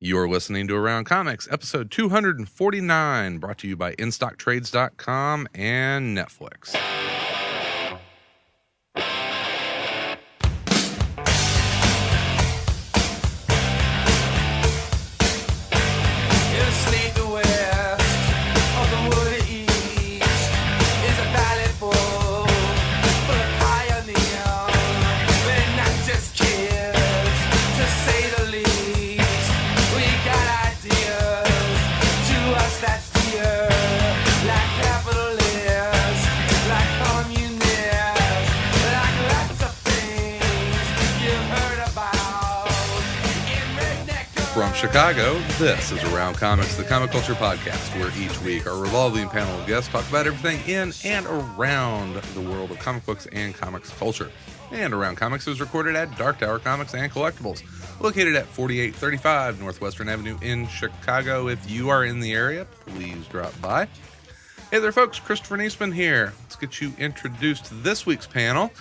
You're listening to Around Comics, episode 249, brought to you by InStockTrades.com and Netflix. Chicago, this is Around Comics, the comic culture podcast, where each week our revolving panel of guests talk about everything in and around the world of comic books and comics culture. And Around Comics is recorded at Dark Tower Comics and Collectibles, located at 4835 Northwestern Avenue in Chicago. If you are in the area, please drop by. Hey there, folks. Christopher Niesman here. Let's get you introduced to this week's panel.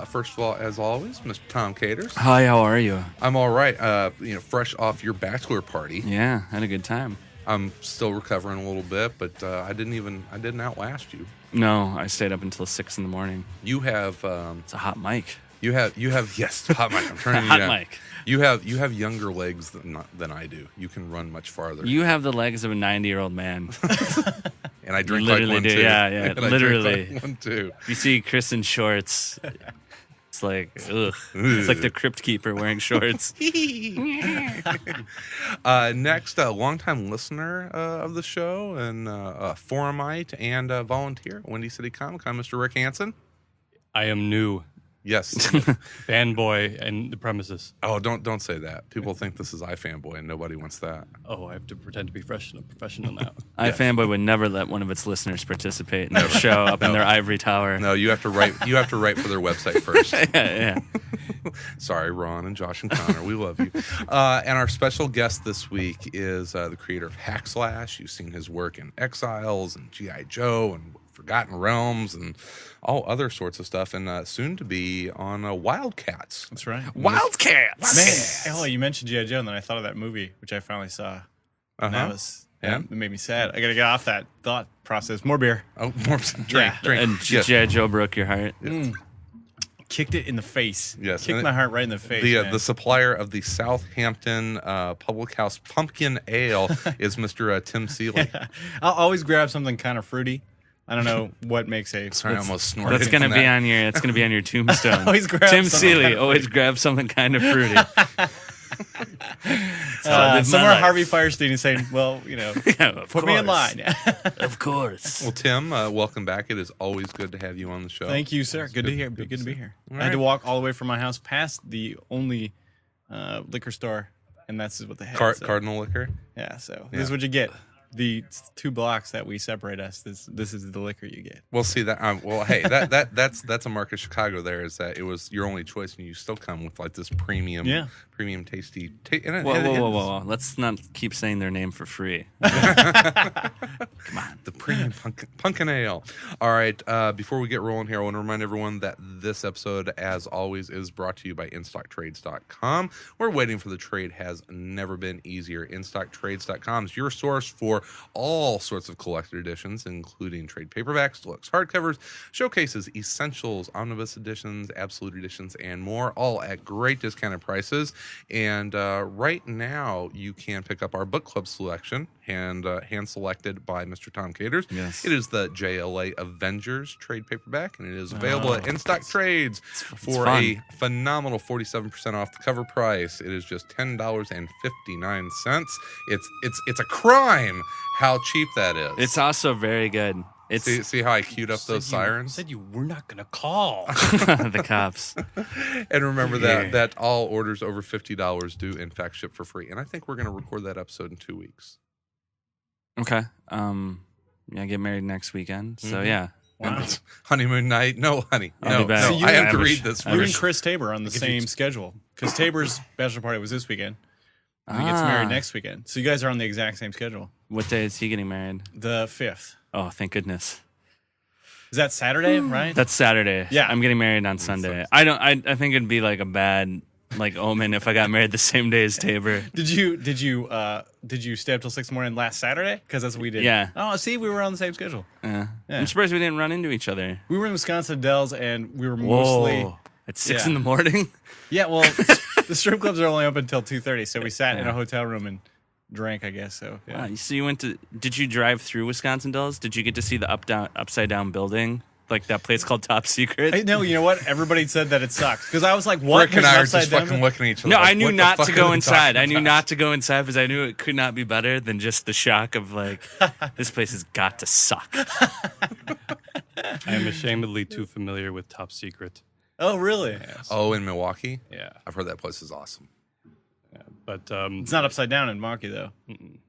First of all, as always, Mr. Tom Caters. Hi, how are you? I'm all right. Fresh off your bachelor party. Yeah, had a good time. I'm still recovering a little bit, but I didn't outlast you. No, I stayed up until 6 in the morning. You have it's a hot mic. You have yes, hot mic. I'm turning you hot down. mic. You have younger legs than I do. You can run much farther. You have the legs of a 90-year-old man. And I drink literally like one do. too. Yeah, And literally. I drink like one too. You see Chris in shorts. It's like, ugh. It's like the Crypt Keeper wearing shorts. Next, a longtime listener of the show and forumite and volunteer at Windy City Comic Con, Mr. Rick Hansen. I am new. Yes. Fanboy and the premises. Oh, don't say that. People think this is iFanboy and nobody wants that. Oh, I have to pretend to be professional now. iFanboy would never let one of its listeners participate in their show up in their ivory tower. No, you have to write for their website first. yeah. Sorry, Ron and Josh and Connor. We love you. And our special guest this week is the creator of Hackslash. You've seen his work in Exiles and G.I. Joe and Forgotten Realms and all other sorts of stuff, and soon to be on Wildcats. That's right. Wildcats! Man, you mentioned G.I. Joe, and then I thought of that movie, which I finally saw. And it made me sad. I got to get off that thought process. More beer. Oh, more drink. And G.I. Joe broke your heart. Kicked it in the face. Yes. Kicked my heart right in the face. The supplier of the Southampton Public House Pumpkin Ale is Mr. Tim Seeley. I'll always grab something kind of fruity. I don't know what makes a. Sorry, I almost snorted. That's gonna be on your. It's gonna be on your tombstone. Always grab Tim something Seeley kind of always grab something kind of fruity. Somewhere Harvey Firestein is saying, "Well, put me in line." Of course. Well, Tim, welcome back. It is always good to have you on the show. Thank you, sir. Good to be here. I had to walk all the way from my house past the only liquor store, and that's what they had. Cardinal Liquor. Yeah. So this is what you get. The 2 blocks that we separate us, this is the liquor you get. We'll see that. Hey, that's a mark of Chicago. There is that it was your only choice, and you still come with like this premium, tasty. Whoa! Let's not keep saying their name for free. Come on, the premium pumpkin ale. All right. Before we get rolling here, I want to remind everyone that this episode, as always, is brought to you by InStockTrades.com. We're waiting for the trade has never been easier. InStockTrades.com is your source for all sorts of collector editions, including trade paperbacks, deluxe hardcovers, showcases, essentials, omnibus editions, absolute editions, and more, all at great discounted prices. And right now, you can pick up our book club selection, hand selected by Mr. Tom Caters. Yes. It is the JLA Avengers trade paperback, and it is available at InStock Trades for a phenomenal 47% off the cover price. It is just $10.59. It's a crime how cheap that is. It's also very good. See how I queued up those sirens? Said you were not going to call. The cops. And remember that all orders over $50 do in fact ship for free. And I think we're going to record that episode in 2 weeks. Okay. I get married next weekend. So yeah. Wow. Honeymoon night? No, honey. I'll be back. No. I have to read this. You and Chris Tabor on the same schedule. Because Tabor's bachelor party was this weekend. And he gets married next weekend. So you guys are on the exact same schedule. What day is he getting married? The 5th. Oh, thank goodness. Is that Saturday, right? That's Saturday. Yeah. I'm getting married on Sunday. I think it'd be like a bad like Omen if I got married the same day as Tabor. Did you stay up till 6 in the morning last Saturday? Because that's what we did. Yeah. Oh, see, we were on the same schedule. Yeah. I'm surprised we didn't run into each other. We were in Wisconsin Dells, and we were mostly. Whoa. At 6 Yeah. in the morning? Yeah, well, the strip clubs are only open until 2:30, so we sat in a hotel room and drank, I guess. So yeah. Wow, so you went to? Did you drive through Wisconsin Dells? Did you get to see the upside down building, like that place called Top Secret? No, you know what? Everybody said that it sucks because I was like, "What?" Rick and I are There's just upside down? fucking looking at each other. No, like, I knew what the not fuck to are go they inside. talking I knew about? not to go inside because I knew it could not be better than just the shock of like, this place has got to suck. I am ashamedly too familiar with Top Secret. Oh, really? Oh, in Milwaukee? Yeah, I've heard that place is awesome. but It's not upside down in Milwaukee, though.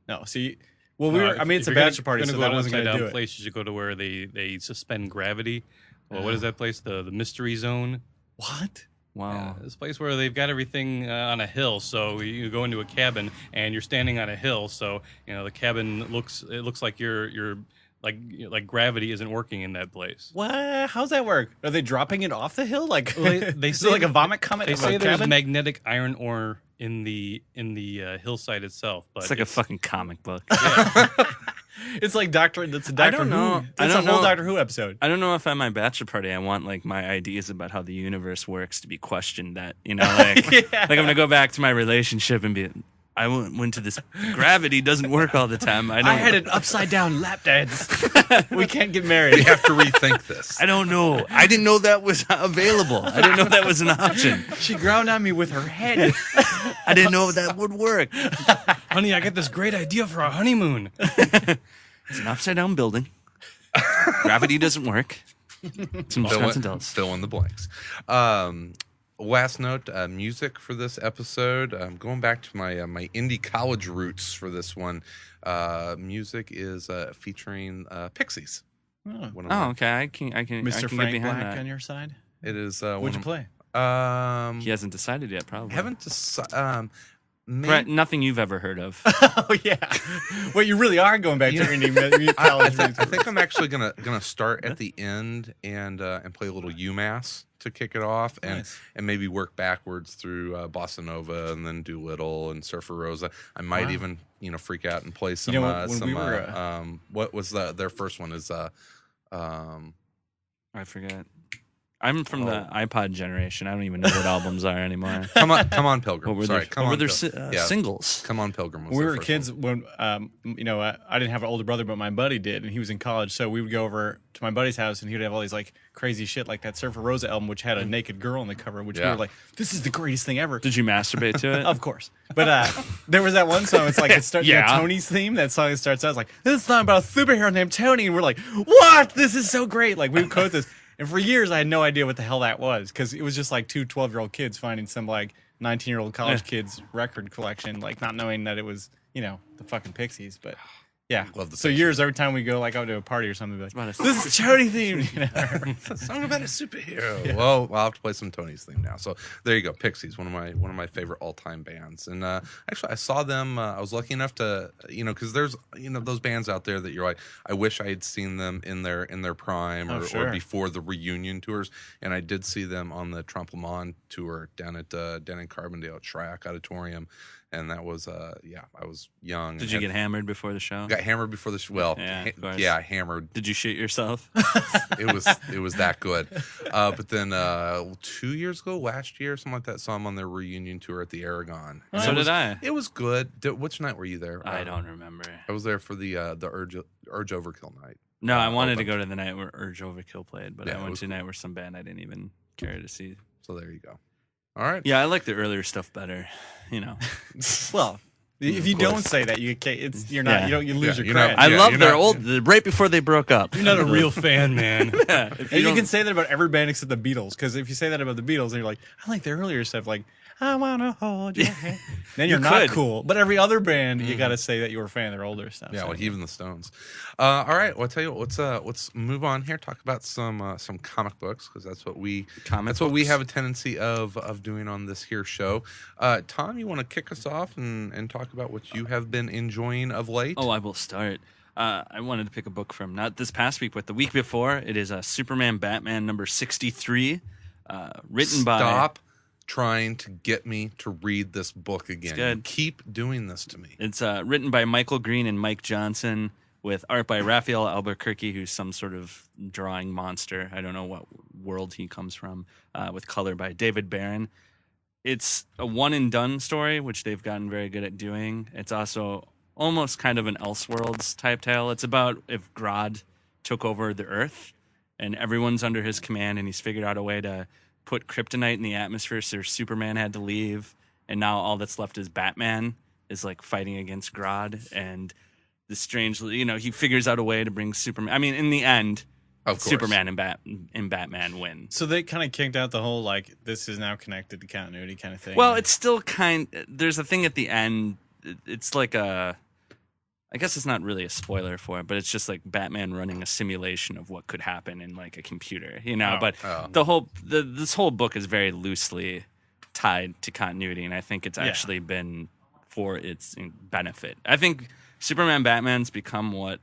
No, see, well, no, I mean, it's a if you're bachelor party, gonna so go that to an wasn't going to upside-down do it. place. You should go to where they suspend gravity. Well, what is that place? The Mystery Zone. What? Wow. This place where they've got everything on a hill. So you go into a cabin and you're standing on a hill. So the cabin looks like you're like gravity isn't working in that place. What? How's that work? Are they dropping it off the hill? Like They is it like a vomit comet? They of say a there's cabin? magnetic iron ore in the hillside itself, but It's like a fucking comic book. It's like Doctor. That's a Doctor don't Who. know. That's I don't a whole know. Doctor Who episode. I don't know if at my bachelor party I want like my ideas about how the universe works to be questioned. That like, Yeah. like I'm gonna go back to my relationship and be. I went to this. Gravity doesn't work all the time. I I had an upside down lap dance. We can't get We married. have to rethink this. I don't know. I didn't know that was available. I didn't know that was an option. She ground on me with her head. I didn't know that would work. honey, I got this great idea for a honeymoon. It's an upside down building. Gravity doesn't work. It's in Wisconsin Dells. Fill in the blanks. Last note, music for this episode. Going back to my my indie college roots for this one. Music is featuring Pixies. Oh. One of Oh, my- okay. I can Mr. get Frank behind Black that. on your side. It is. What'd you play? He hasn't decided yet, probably. Haven't decided. Brett, nothing you've ever heard of. Oh yeah. Well, you really are going back to your indie college roots. I think I'm actually gonna start at the end and play a little UMass to kick it off, and Nice. and maybe work backwards through Bossa Nova and then Doolittle and Surfer Rosa. I might Wow. even play some when some we were, what was their first one is I forget. I'm from the iPod generation. I don't even know what albums are anymore. come on Pilgrim. What were Sorry, their, come what were on their Pil- yeah, singles? Come on Pilgrim. Was When we their were first kids, one. when I didn't have an older brother, but my buddy did, and he was in college. So we would go over to my buddy's house, and he would have all these like crazy shit, like that Surfer Rosa album, which had a naked girl on the cover, which we Yeah. were like, "This is the greatest thing ever." Did you masturbate to it? Of course, but there was that one song. It's like it starts. Yeah. Tony's theme. That song starts out it's like this song about a superhero named Tony, and we're like, "What? This is so great!" Like we would quote this, and for years I had no idea what the hell that was because it was just like two 12-year-old kids finding some like 19-year-old college kids record collection, like not knowing that it was the fucking Pixies, but. Yeah. Love the so Pixies. years every time we go like out to a party or something, we'd be like, about a this is Tony themed. It's a song about a superhero. Well, I'll have to play some Tony's theme now. So there you go, Pixies, one of my favorite all time bands. And actually, I saw them. I was lucky enough to because there's those bands out there that you're like, I wish I had seen them in their prime or before the reunion tours. And I did see them on the Trompe Le Monde tour down in Carbondale at Shryack Auditorium. And that was I was young. Did you get hammered before the show? Got hammered before the show. Well, Yeah, of course. hammered. Did you shit yourself? It was that good. But then 2 years ago, last year, something like that, saw him on their reunion tour at the Aragon. And So it was, did I. It was good. Which night were you there? I don't remember. I was there for the Urge Overkill night. No, I wanted to open. go to the night where Urge Overkill played, but Yeah, I it went was to a night where some band I didn't even care to see. So there you go. All right. Yeah, I like the earlier stuff better. Well, if you Of course. don't say that, you're not. Yeah. You lose Yeah, your you're not- cred. I Yeah, love you're their not- old right before they broke up. You're not a real fan, man. Yeah, if And you don't- can say that about every band except the Beatles, because if you say that about the Beatles, then you're like, I like their earlier stuff, like I wanna hold your hand. Then you're You not could. cool. But every other band, you got to say that you were a fan of their older stuff. Yeah, so. well, even the Stones. All right, well, I'll tell you what. Let's move on here. Talk about some comic books because that's what we have a tendency of doing on this here show. Tom, you want to kick us off and talk about what you have been enjoying of late? Oh, I will start. I wanted to pick a book from not this past week, but the week before. It is Superman Batman number 63, written by. Stop trying to get me to read this book again. good. You keep doing this to me. It's written by Michael Green and Mike Johnson, with art by Raphael Albuquerque, who's some sort of drawing monster. I don't know what world he comes from. With color by David Barron. It's a one and done story, which they've gotten very good at doing. It's also almost kind of an Elseworlds type tale. It's about if Grodd took over the Earth and everyone's under his command, and he's figured out a way to put kryptonite in the atmosphere, so Superman had to leave, and now all that's left is Batman is like fighting against Grodd, and the strangely, he figures out a way to bring Superman. I mean, in the end, Of course. Superman and Batman win. So they kind of kicked out the whole like this is now connected to continuity kind of thing. Well, it's still there's a thing at the end. It's like I guess it's not really a spoiler for it, but it's just like Batman running a simulation of what could happen in like a computer, But this whole book is very loosely tied to continuity, and I think it's actually been for its benefit. I think Superman Batman's become what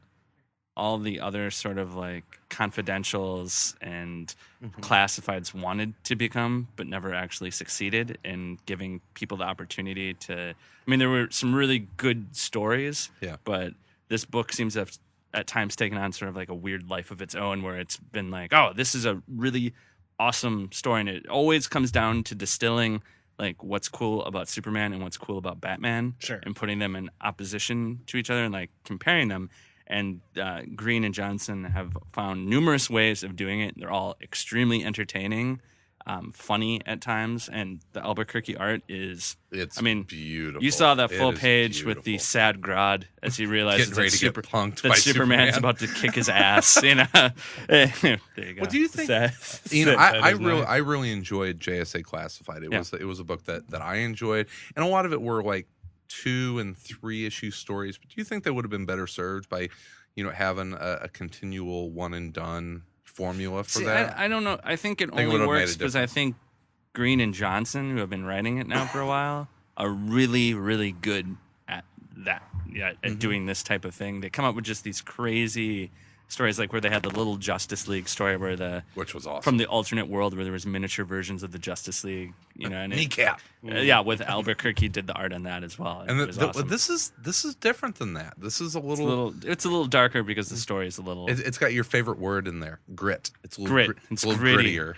all the other sort of like confidentials and classifieds wanted to become, but never actually succeeded in giving people the opportunity to. I mean, there were some really good stories, but this book seems to have at times taken on sort of like a weird life of its own, where it's been like, oh, this is a really awesome story, and it always comes down to distilling like what's cool about Superman and what's cool about Batman, and putting them in opposition to each other and like comparing them. And Green and Johnson have found numerous ways of doing it. They're all extremely entertaining, funny at times, and the Albuquerque art is. It's beautiful. You saw that full page beautiful. with the sad Grodd as he realizes Getting ready to get punked by Superman's Superman. about to kick his ass. There you go. What do you think? Sad. I really enjoyed JSA Classified. It was a book that I enjoyed, and a lot of it were like 2 and 3 issue stories. But do you think they would have been better served by, having a continual one and done formula for that? I don't know. I think it would only have made works a because I difference. think Green and Johnson, who have been writing it now for a while, are really, really good at that. Yeah, at doing this type of thing. They come up with just these crazy stories, like where they had the little Justice League story, Which was awesome. from the alternate world where there was miniature versions of the Justice League. And Kneecap. with Albuquerque did the art on that as well. And it was awesome. this is different than that. This is a little. It's a little darker because the story is a little. It's got your favorite word in there, grit. It's a little Grit. It's It's a little gritty. grittier.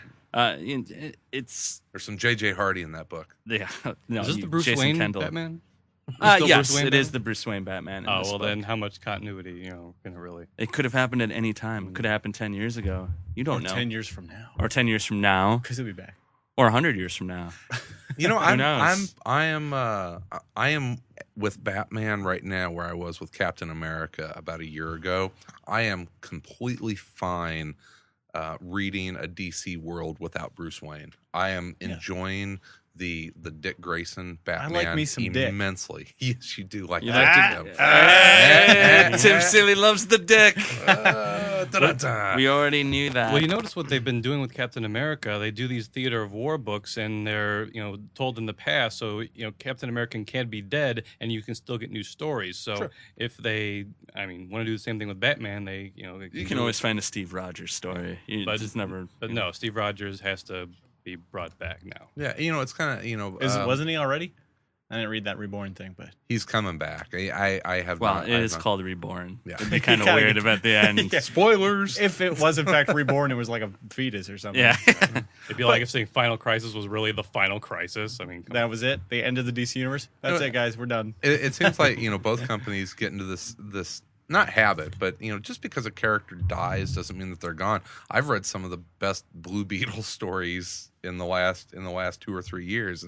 It's There's some J.J. Hardy in that book. yeah. No, Is this the Bruce Jason Wayne Kendall. Batman? Yes, Bruce Wayne it is Batman? the Bruce Wayne Batman. in Oh, this well, book. then how much continuity, can it really? It could have happened at any time. It could have happened 10 years ago. You don't know. 10 years from now, Or 10 years from now, because he'll be back. or 100 years from now. I am with Batman right now where I was with Captain America about a year ago. I am completely fine reading a DC world without Bruce Wayne. I am enjoying the Dick Grayson Batman like me some Dick. immensely. Yes, you do like You that. like to, Tim Silly loves the dick. Da-da-da. We already knew that. Well, you notice what they've been doing with Captain America. They do these theater of war books, and they're told in the past. So Captain America can be dead, and you can still get new stories. So if they, want to do the same thing with Batman, they you can always find a Steve Rogers story. You just never. But no, Steve Rogers has to be brought back now. Yeah, it's kind of Wasn't he already? I didn't read that Reborn thing, but he's coming back. I have. Well, not, it I have is not- called Reborn. Yeah. It'd be kind of Kinda weird get- if at the end. Yeah. Spoilers. if it was in fact Reborn, it was like a fetus or something. Yeah. It'd be like if saying Final Crisis was really the final crisis. I mean, come That was it. The end of the DC universe. That's it, guys. We're done. It seems like both companies get into this not habit, but just because a character dies doesn't mean that they're gone. I've read some of the best Blue Beetle stories in the last 2 or 3 years,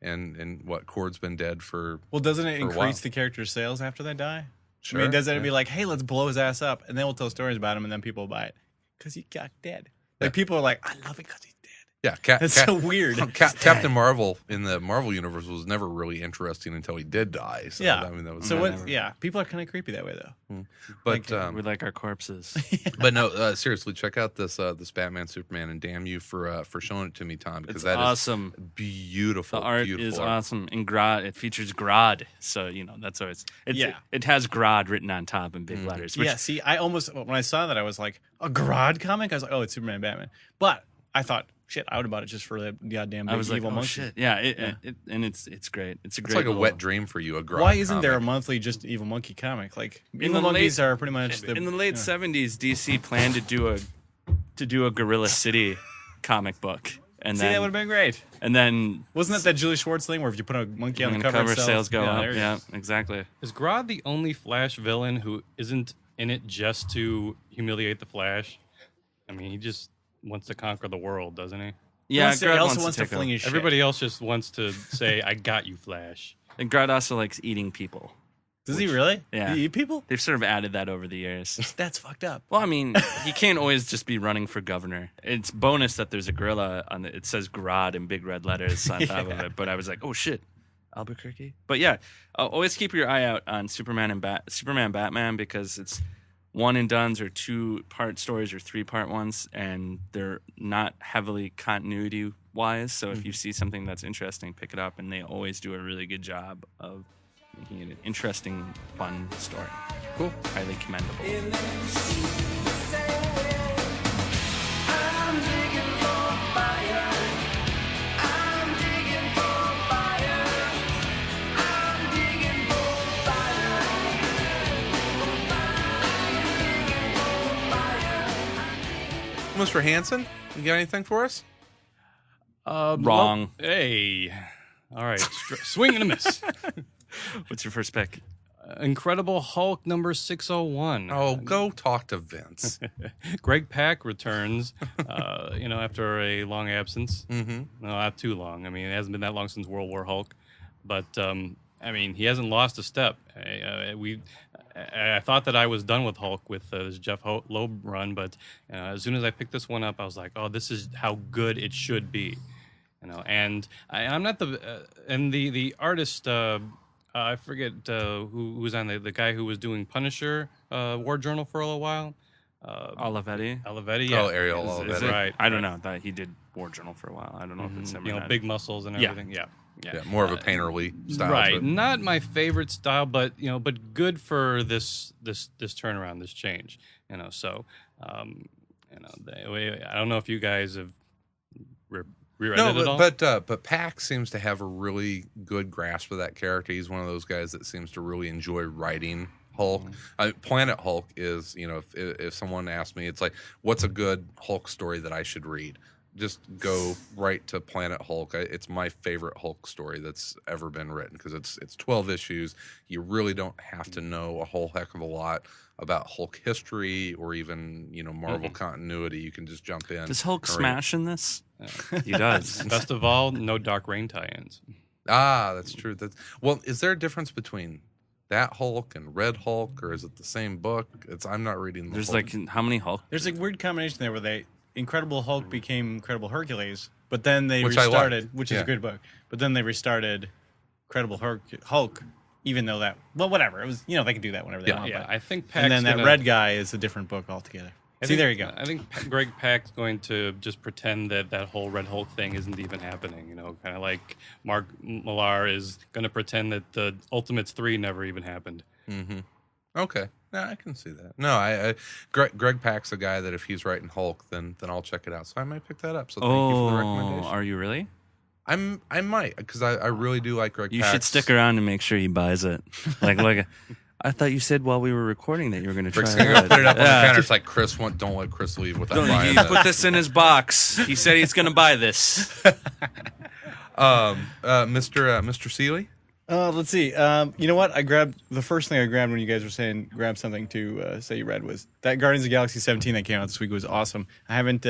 and what Cord's been dead for. Well, doesn't it For a while. increase the character's sales after they die? Sure, I mean, doesn't it yeah. be like, hey, let's blow his ass up, and then we'll tell stories about him, and then people will buy it because he got dead. Like Yeah. people are like, I love it because he's dead. Yeah, That's so weird. Captain Marvel in the Marvel universe was never really interesting until he did die. So, Yeah. that was So never- what? Yeah, people are kind of creepy that way though. But We like our corpses. but no, seriously, check out this Batman Superman, and damn you for showing it to me, Tom, because It's that is awesome. beautiful. The art beautiful is art. awesome. And Grodd, it features Grodd. So, that's always. It has Grodd written on top in big letters. Which, Yeah, see, I almost when I saw that I was like, a Grodd comic. I was like, oh, it's Superman, Batman. But I thought, shit out about it just for that goddamn big I was like, evil oh monkey. shit, yeah, and it's great. It's a It's great. like a little- wet dream for you. A Grodd Why isn't there a comic. monthly just evil monkey comic? Like In evil the monkeys late- are pretty much the In the late '70s, DC planned to do a Gorilla City comic book, and See, that would then have been great. and then Wasn't that Julie Schwartz thing where if you put a monkey on the when cover, sales go yeah, up. there you Yeah, exactly. Is Grodd the only Flash villain who isn't in it just to humiliate the Flash? I mean, he just wants to conquer the world, doesn't he? Yeah, He Grodd also wants to take fling over. his shit. Everybody else just wants to say, "I got you, Flash." And Grodd also likes eating people. Does he really? Yeah. He eat people? They've sort of added that over the years. That's fucked up. Well, I mean, he can't always just be running for governor. It's bonus that there's a gorilla on it says Grodd in big red letters on top of it. But I was like, oh shit, Albuquerque. But yeah, always keep your eye out on Superman Batman because it's one and dones or 2-part stories or 3-part ones, and they're not heavily continuity wise. So if you see something that's interesting, pick it up, and they always do a really good job of making it an interesting, fun story. Cool. Highly commendable. Mr. Hansen, you got anything for us? Wrong. Hey, all right, swing and a miss. What's your first pick? Incredible Hulk number 601. Oh, go talk to Vince. Greg Pak returns, after a long absence. Mm-hmm. No, not too long. I mean, it hasn't been that long since World War Hulk, but he hasn't lost a step. I thought that I was done with Hulk with this Jeff Loeb run, but as soon as I picked this one up, I was like, oh, this is how good it should be. And I'm not the artist. I forget who was on the guy who was doing Punisher War Journal for a little while. Olivetti. Olivetti, yeah. Oh, Ariel Is Olivetti. it? Right. I don't know. That he did War Journal for a while. I don't know if it's him or not. Big muscles and Yeah. everything. Yeah. Yeah, more of a painterly style. Right. but- Not my favorite style, but good for this turnaround, this change. So I don't know if you guys have reread it at all. but Pack seems to have a really good grasp of that character. He's one of those guys that seems to really enjoy writing Hulk. Planet Hulk is, if someone asked me, it's like, what's a good Hulk story that I should read? Just go right to Planet Hulk. It's my favorite Hulk story that's ever been written because it's 12 issues. You really don't have to know a whole heck of a lot about Hulk history or even Marvel continuity. You can just jump in. Does Hulk and read it. smash in this? He does. Best of all, no Dark Reign tie-ins. Ah, that's true. Well, is there a difference between that Hulk and Red Hulk, or is it the same book? I'm not reading the There's Hulk. like how many Hulk? There's a weird combination there where Incredible Hulk became Incredible Hercules, but then they Which I liked. restarted, which is Yeah. a good book. But then they restarted Incredible Hulk, even though whatever. It was, they can do that whenever they want. Yeah, but- I think Pak's and then that gonna- red guy is a different book altogether. There you go. I think Greg Pak's going to just pretend that whole Red Hulk thing isn't even happening. Kind of like Mark Millar is going to pretend that the Ultimates 3 never even happened. Mm-hmm. Okay, yeah, I can see that. No, Greg Pak's a guy that if he's writing Hulk, then I'll check it out. So I might pick that up. So thank you for the recommendation. Are you really? I might because I really do like Greg. You Pak's. should stick around and make sure he buys it. Like, I thought you said while we were recording that you were going to try Rick's it. gonna put it up on the Yeah. counter. It's like don't let Chris leave without buying He that. put this in his box. He said he's going to buy this. Mr. Seeley. Let's see. You know what? The first thing I grabbed when you guys were saying grab something to say you read was that Guardians of the Galaxy 17 that came out this week was awesome. I haven't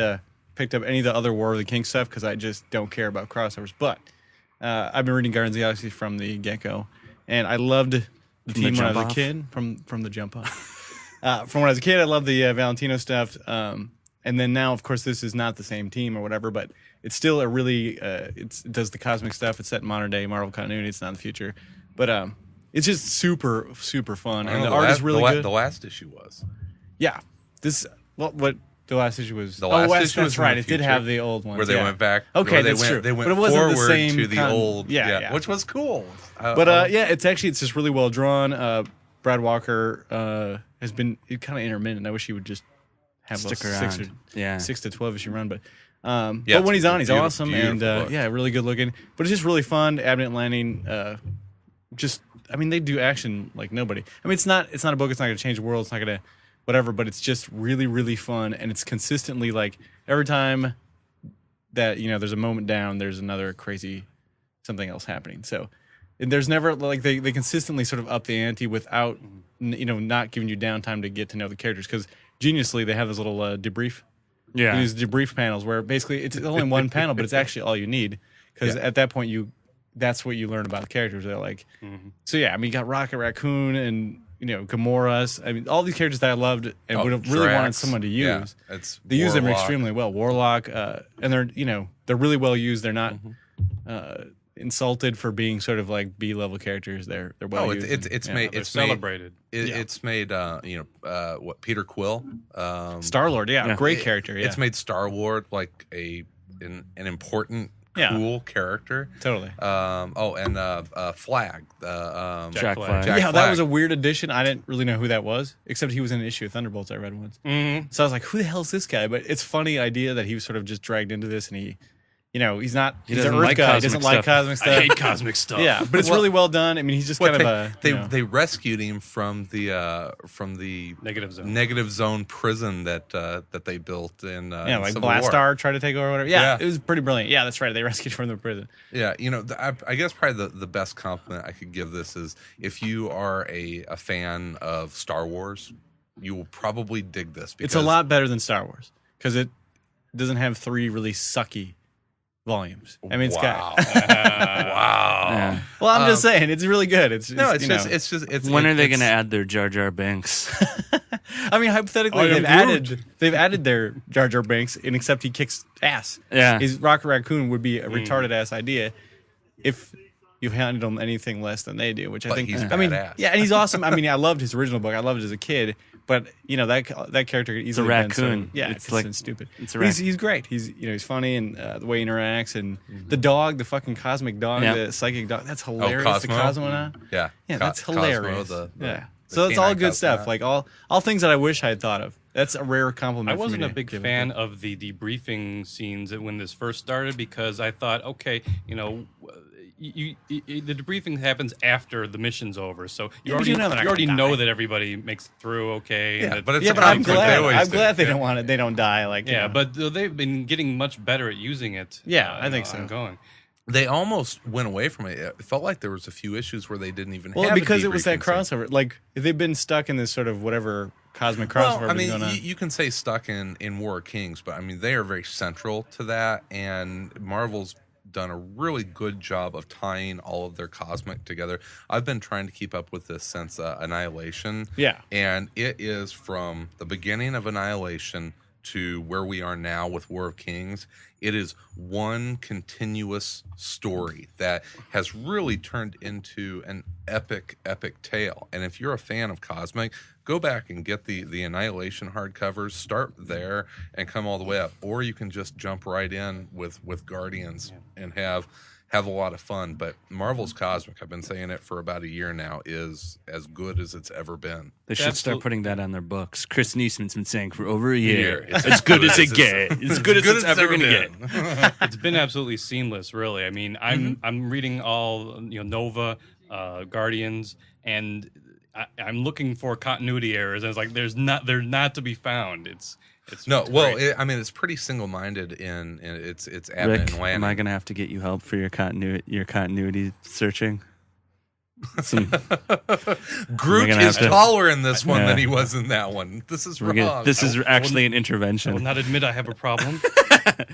picked up any of the other War of the King stuff because I just don't care about crossovers. But I've been reading Guardians of the Galaxy from the get-go, and I loved the team when I was a jump-off? kid. From the jump off. From when I was a kid, I loved the Valentino stuff. And then now, of course, this is not the same team or whatever, but it's still a really it does the cosmic stuff. It's set in modern day Marvel continuity. It's not in the future, but it's just super super fun, and the art is really good. The last issue was. Yeah, what the last issue was. The last issue that's was from right. the It did future, have the old ones Where they yeah. went back. Okay, where they that's went, true. They went But it wasn't the forward same to the old. yeah. Which was cool. But yeah, it's just really well drawn. Brad Walker has been kind of intermittent. I wish he would just have Stick a around. Yeah. 6 to 12 issue run, but Yeah, Mm-hmm. it's But when he's on, he's beautiful- awesome, and beautiful book. yeah, really good looking. But it's just really fun. Abnett Lanning, they do action like nobody. I mean, it's not a book. It's not going to change the world. It's not going to whatever. But it's just really, really fun, and it's consistently like every time that there's a moment down, there's another crazy something else happening. So and there's never like they consistently sort of up the ante without not giving you downtime to get to know the characters, because geniusly they have this little debrief. Yeah. These debrief panels where basically it's only one panel, but it's actually all you need, because at that point that's what you learn about the characters. They're like, so yeah, I mean, you got Rocket Raccoon and Gamora's. I mean, all these characters that I loved and would have really wanted Drax. someone to Yeah, use. it's They use them Warlock. extremely well. Warlock, and they're really well used. They're not insulted for being sort of like B-level characters. They're well Oh, used. it's and, made They're it's made celebrated. it's made what Peter Quill Star-Lord, Yeah. great character. Yeah, It's made Star-Lord like an important Yeah. cool character. totally. Flag. Jack Flag. Jack Yeah, that Flag. was a weird addition. I didn't really know who that was, except he was in an issue of Thunderbolts I read once. Mm-hmm. So I was like, who the hell is this guy? But it's a funny idea that he was sort of just dragged into this, and he's not, he's an doesn't Earth like guy. He cosmic doesn't like stuff. cosmic stuff. I hate cosmic stuff. Yeah, but it's Well- really well done. I mean, he's just What kind of they rescued him from the Negative zone. negative zone prison that they built in like Civil War. Blastar tried to take over, whatever. Yeah, Yeah. it was pretty brilliant. Yeah, that's right. They rescued from the prison. Yeah, I guess probably the best compliment I could give this is if you are a fan of Star Wars, you will probably dig this. It's a lot better than Star Wars because it doesn't have 3 really sucky volumes. I mean, it's wow. got. Wow. Yeah. Well, I'm just saying, it's really good. It's No, it's you just know. it's When are they it's- going to add their Jar Jar Binks? I mean, hypothetically, I am they've added their Jar Jar Binks, and except he kicks ass. Yeah. His Rocket Raccoon would be a retarded ass idea if you handed him anything less than they do, which I But think. he's I mean, badass. yeah, and he's awesome. I mean, I loved his original book. I loved it as a kid, but that character could easily been so- raccoon. yeah, It's it's like- like stupid. it's a But he's great. He's funny, and the way he interacts, and the dog, the fucking cosmic dog, Yeah. the psychic dog. That's hilarious. The Cosmo? Cosmo now. Yeah, Yeah, Co- that's Cosmo, hilarious. the So it's all canine good stuff. cosmonaut. Like all things that I wish I had thought of. That's a rare compliment. I for me wasn't a to big give fan of the debriefing scenes when this first started because I thought, okay, the debriefing happens after the mission's over, so Yeah, but you know they're not you already gonna know die. that everybody makes it through okay. Yeah, and that- but it's Yeah, a but I'm conflict. They glad. always I'm do. glad they Yeah. don't want it. They don't die. Like yeah, but they've been getting much better at using it. Yeah, I think so. Ongoing. They almost went away from it. It felt like there was a few issues where they didn't even well, have a because it was that debriefing scene. crossover. Like if they've been stuck in this sort of whatever cosmic crossover Well, I mean, going on. you can say stuck in War of Kings, but I mean they are very central to that, and Marvel's done a really good job of tying all of their cosmic together. I've been trying to keep up with this since Annihilation. Yeah. And it is from the beginning of Annihilation to where we are now with War of Kings. It is one continuous story that has really turned into an epic tale. And if you're a fan of cosmic, go back and get the Annihilation hardcovers, start there and come all the way up. Or you can just jump right in with Guardians and have a lot of fun. But Marvel's Cosmic, I've been saying it for about a year now, is as good as it's ever been. They should That's start the- putting that on their books. Chris Neesman's been saying for over a year. It's As good as it gets. As good as it's ever going to get. It's been absolutely seamless, really. I mean, I'm reading all Nova, Guardians, and I'm looking for continuity errors. And it's like they're not to be found. It's No, it's well, great. I mean, it's pretty single-minded in it's Rick, Abnett and Lanning. am I going to have to get you help for your continuity searching? Some, Groot gonna is have to- taller in this one Yeah. than he was in that one. This is wrong. this is actually an I will intervention. not admit I have a problem.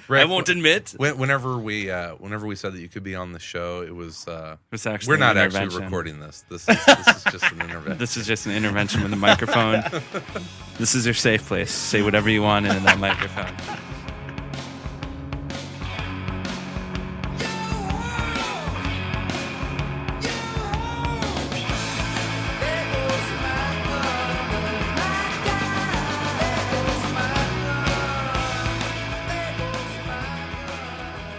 Rick, I won't admit. Whenever we said that you could be on the show, it was. It's actually We're an not actually intervention. recording this. This is just an intervention. This is just an intervention with a microphone. This is your safe place. Say whatever you want into that microphone.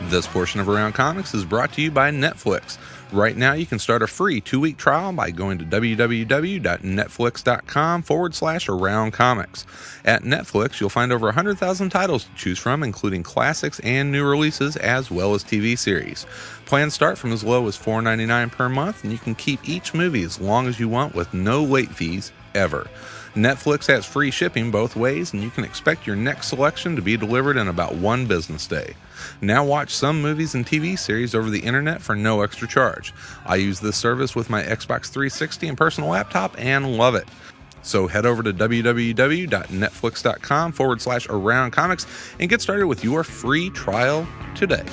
This portion of Around Comics is brought to you by Netflix. Right now, you can start a free 2-week trial by going to www.netflix.com/Around Comics. At Netflix, you'll find over 100,000 titles to choose from, including classics and new releases, as well as TV series. Plans start from as low as $4.99 per month, and you can keep each movie as long as you want with no late fees, ever. Netflix has free shipping both ways, and you can expect your next selection to be delivered in about 1 business day. Now watch some movies and TV series over the internet for no extra charge. I use this service with my Xbox 360 and personal laptop and love it. So head over to www.netflix.com/Around Comics and get started with your free trial today.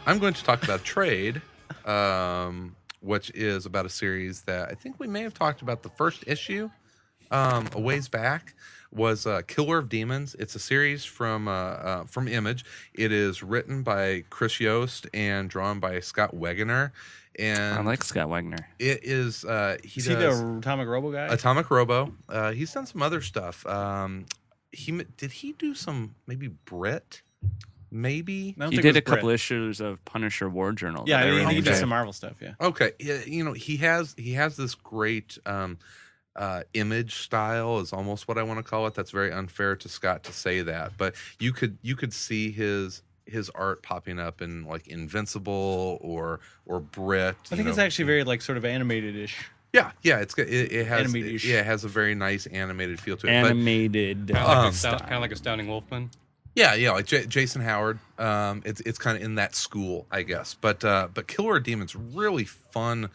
I'm going to talk about Trade, which is about a series that I think we may have talked about the first issue a ways back, was Killer of Demons. It's a series from Image. It is written by Chris Yost and drawn by Scott Wegener. And I like Scott Wegener. It is Is he the Atomic Robo guy? Atomic Robo. He's done some other stuff. Did he do some maybe Brit? Maybe He did a couple issues of Punisher War Journal. Yeah, that I he really did enjoyed. some Marvel stuff. Yeah. Okay, he has this great Image style is almost what I want to call it. That's very unfair to Scott to say that, but you could see his art popping up in like Invincible or Brit. I think it's actually very like sort of animated-ish. Yeah, it has Animated-ish. it has a very nice animated feel to it. Animated. Kind of like Astounding Wolfman. Yeah, like Jason Howard. It's kind of in that school, I guess. But Killer of Demons, really fun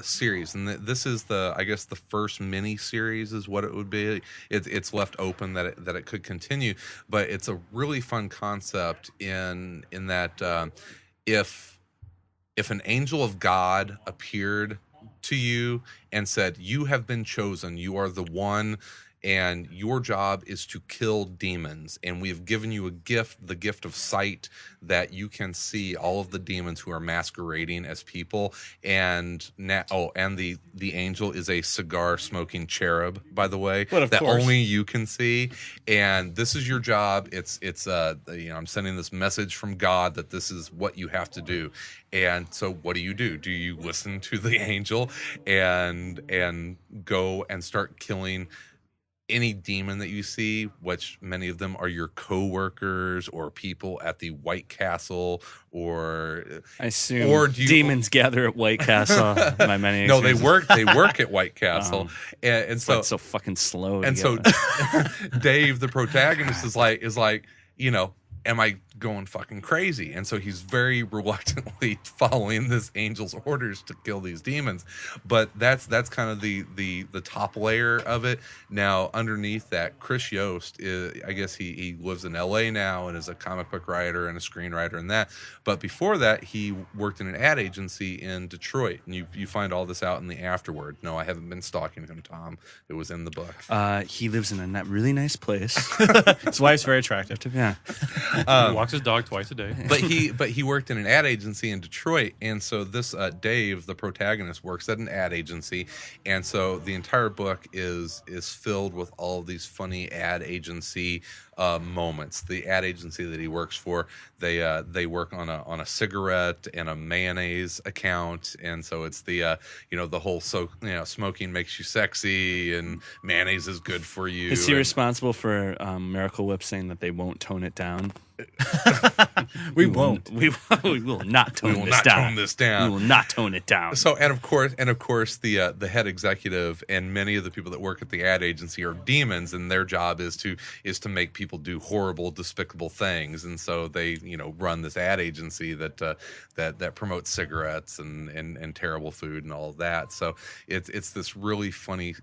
series, and this is the first mini series is what it would be. It's left open that it could continue, but it's a really fun concept in that if an angel of God appeared to you and said, "You have been chosen. You are the one." And your job is to kill demons. And we have given you a gift, the gift of sight, that you can see all of the demons who are masquerading as people. And the angel is a cigar smoking cherub, by the way, that only you can see. And this is your job. It's I'm sending this message from God that this is what you have to do. And so what do? Do you listen to the angel and go and start killing any demon that you see, which many of them are your co-workers or people at the White Castle, or I assume demons gather at White Castle. My many no, they work at White Castle, and so it's so fucking slow. And so Dave, the protagonist, is like, am I going fucking crazy? And so he's very reluctantly following this angel's orders to kill these demons. But that's kind of the top layer of it. Now, underneath that, Chris Yost I guess he lives in LA now and is a comic book writer and a screenwriter and that. But before that, he worked in an ad agency in Detroit. And you find all this out in the afterward. No, I haven't been stalking him, Tom. It was in the book. He lives in a really nice place. His wife's very attractive. Yeah. He walks his dog twice a day. But he worked in an ad agency in Detroit, and so this Dave, the protagonist, works at an ad agency, and so the entire book is filled with all of these funny ad agency moments. The ad agency that he works for, they work on a cigarette and a mayonnaise account, and so it's the whole smoking makes you sexy and mayonnaise is good for you. Is he responsible for Miracle Whip saying that they won't tone it down? We won't. We will not tone this down. We will not tone it down. So and of course the head executive and many of the people that work at the ad agency are demons, and their job is to make people do horrible, despicable things. And so they run this ad agency that promotes cigarettes and terrible food and all of that. So it's this really funny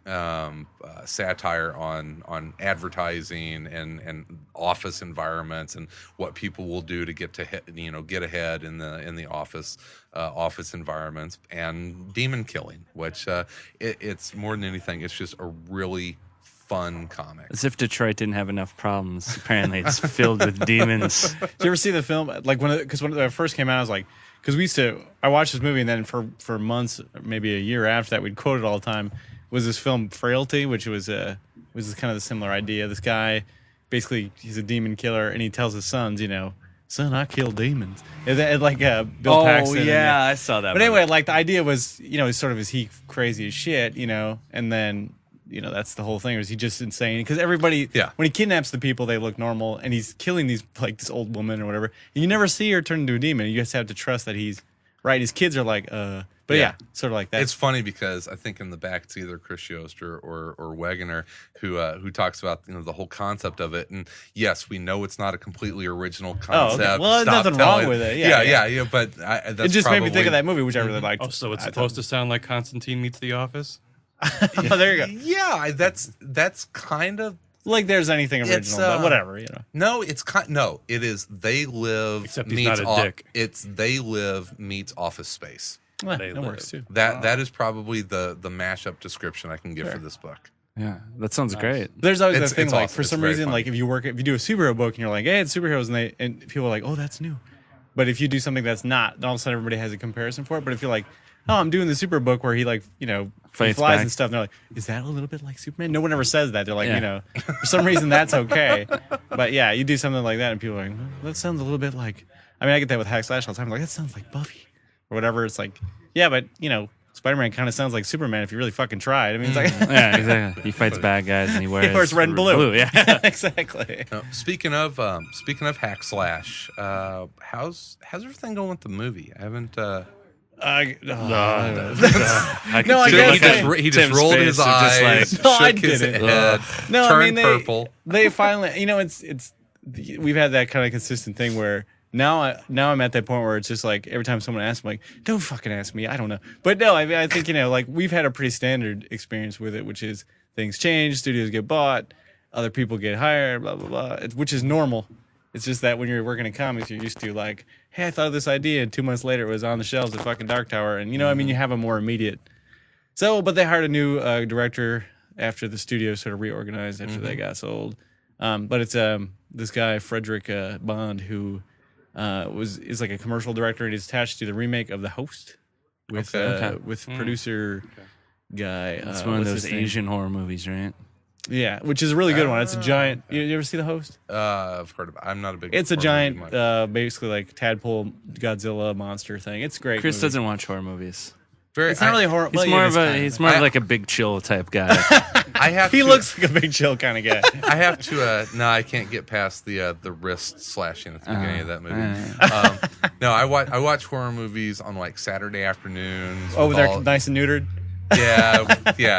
satire on advertising and office environments and and what people will do to get ahead in the office environments, and demon killing, which it's more than anything, it's just a really fun comic. As if Detroit didn't have enough problems. Apparently, it's filled with demons. Did you ever see the film? Like because when it first came out, I was like, because I watched this movie, and then for months, maybe a year after that, we'd quote it all the time. Was this film Frailty, which was kind of the similar idea. This guy, basically, he's a demon killer, and he tells his sons, son, I kill demons. And like Bill Paxton. Oh yeah, I saw that. But anyway, like the idea was, is he crazy as shit, and then. That's the whole thing. Is he just insane? Because everybody, when he kidnaps the people, they look normal, and he's killing these this old woman or whatever. And you never see her turn into a demon. You just have to trust that he's right. His kids are like, but yeah, sort of like that. It's funny because I think in the back it's either Chris Yost or Wegener who talks about the whole concept of it. And yes, we know it's not a completely original concept. Okay. Well, there's nothing wrong with it. Yeah. But that's it just probably, made me think of that movie, which I really liked. Oh, so it's supposed to sound like Constantine meets The Office? Oh, there you go. Yeah, that's kind of like there's anything original, but whatever, No, it is They Live Except he's meets not a dick. It's They Live meets Office Space. That works too. That is probably the mashup description I can give for this book. Yeah, that sounds great. There's always that thing it's like awesome. for It's some very reason fun. like if you do a superhero book and you're like, hey, it's superheroes, and people are like, oh, that's new. But if you do something that's not, then all of a sudden everybody has a comparison for it. But if you're like, oh, I'm doing the super book where he he Fights flies back. and stuff, and they're like, is that a little bit like Superman? No one ever says that. They're like, for some reason that's okay. But yeah, you do something like that and people are like, well, that sounds a little bit like, I get that with Hack Slash all the time. I'm like, that sounds like Buffy or whatever. It's like, yeah, but Spider-Man kind of sounds like Superman if you really fucking tried. I mean, it's like, Yeah, exactly. He fights bad guys and he wears, he wears red and blue. Yeah. Exactly. Now, speaking of Hack Slash, how's everything going with the movie? I haven't. I could No, I see guess the look on he just Tim's rolled face his of just eyes, like, No, I shook his didn't. head, No, turned they purple. they finally, it's we've had that kind of consistent thing where now I'm at that point where it's just like every time someone asks me, like, don't fucking ask me, I don't know. But no, I think like we've had a pretty standard experience with it, which is things change, studios get bought, other people get hired, blah blah blah, which is normal. It's just that when you're working in comics, you're used to like, hey, I thought of this idea, and 2 months later it was on the shelves at fucking Dark Tower, and you have a more immediate. So, but they hired a new director after the studio sort of reorganized after they got sold. But it's this guy Frederick Bond who is like a commercial director, and he's attached to the remake of The Host with producer guy. It's one of what's those his name? Asian horror movies, right? Yeah, which is a really good one. It's a giant. You ever see The Host? I've heard of it. I'm not a big. It's a horror giant, movie much. basically like tadpole Godzilla monster thing. It's a great. Chris movie. doesn't watch horror movies. It's not really horror. He's more of like a big chill type guy. I have. He to, looks like a big chill kind of guy. I have to. No, I can't get past the wrist slashing at the beginning of that movie. No, I watch horror movies on like Saturday afternoons. Oh, with they're all- nice and neutered. yeah.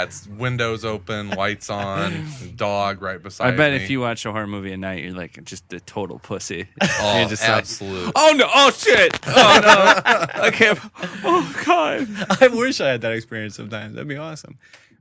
It's windows open, lights on, dog right beside I bet me. if you watch a horror movie at night, you're like just a total pussy. Oh, You're just like, absolutely. oh no! Oh shit! Oh no! I can't. Oh god! I wish I had that experience sometimes. That'd be awesome.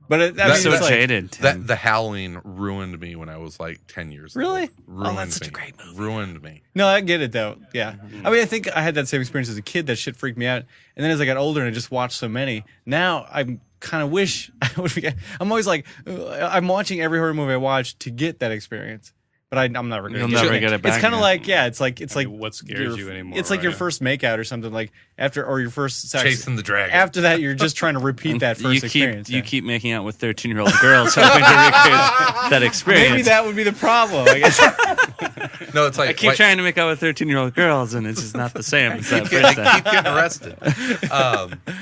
But I mean, That's So it's like, jaded. Tim. The Howling ruined me when I was like 10 years old. Really? Ruined that's such me. a great movie. Ruined me. No, I get it though. Yeah, I mean, I think I had that same experience as a kid. That shit freaked me out, and then as I got older and I just watched so many, now I kind of wish I would. I'm always like, I'm watching every horror movie I watch to get that experience, but I'm never going You'll to never get it back It's kind of again. like, yeah, it's like what scares you anymore, It's like your right? first makeout or something like or your first sex. Chasing the dragon. After that, you're just trying to repeat that first experience. You keep making out with 13-year-old girls, hoping to recreate that experience. Maybe that would be the problem. I guess. No, it's like I keep trying to make out with 13-year-old girls, and it's just not the same as that They first time. keep getting arrested.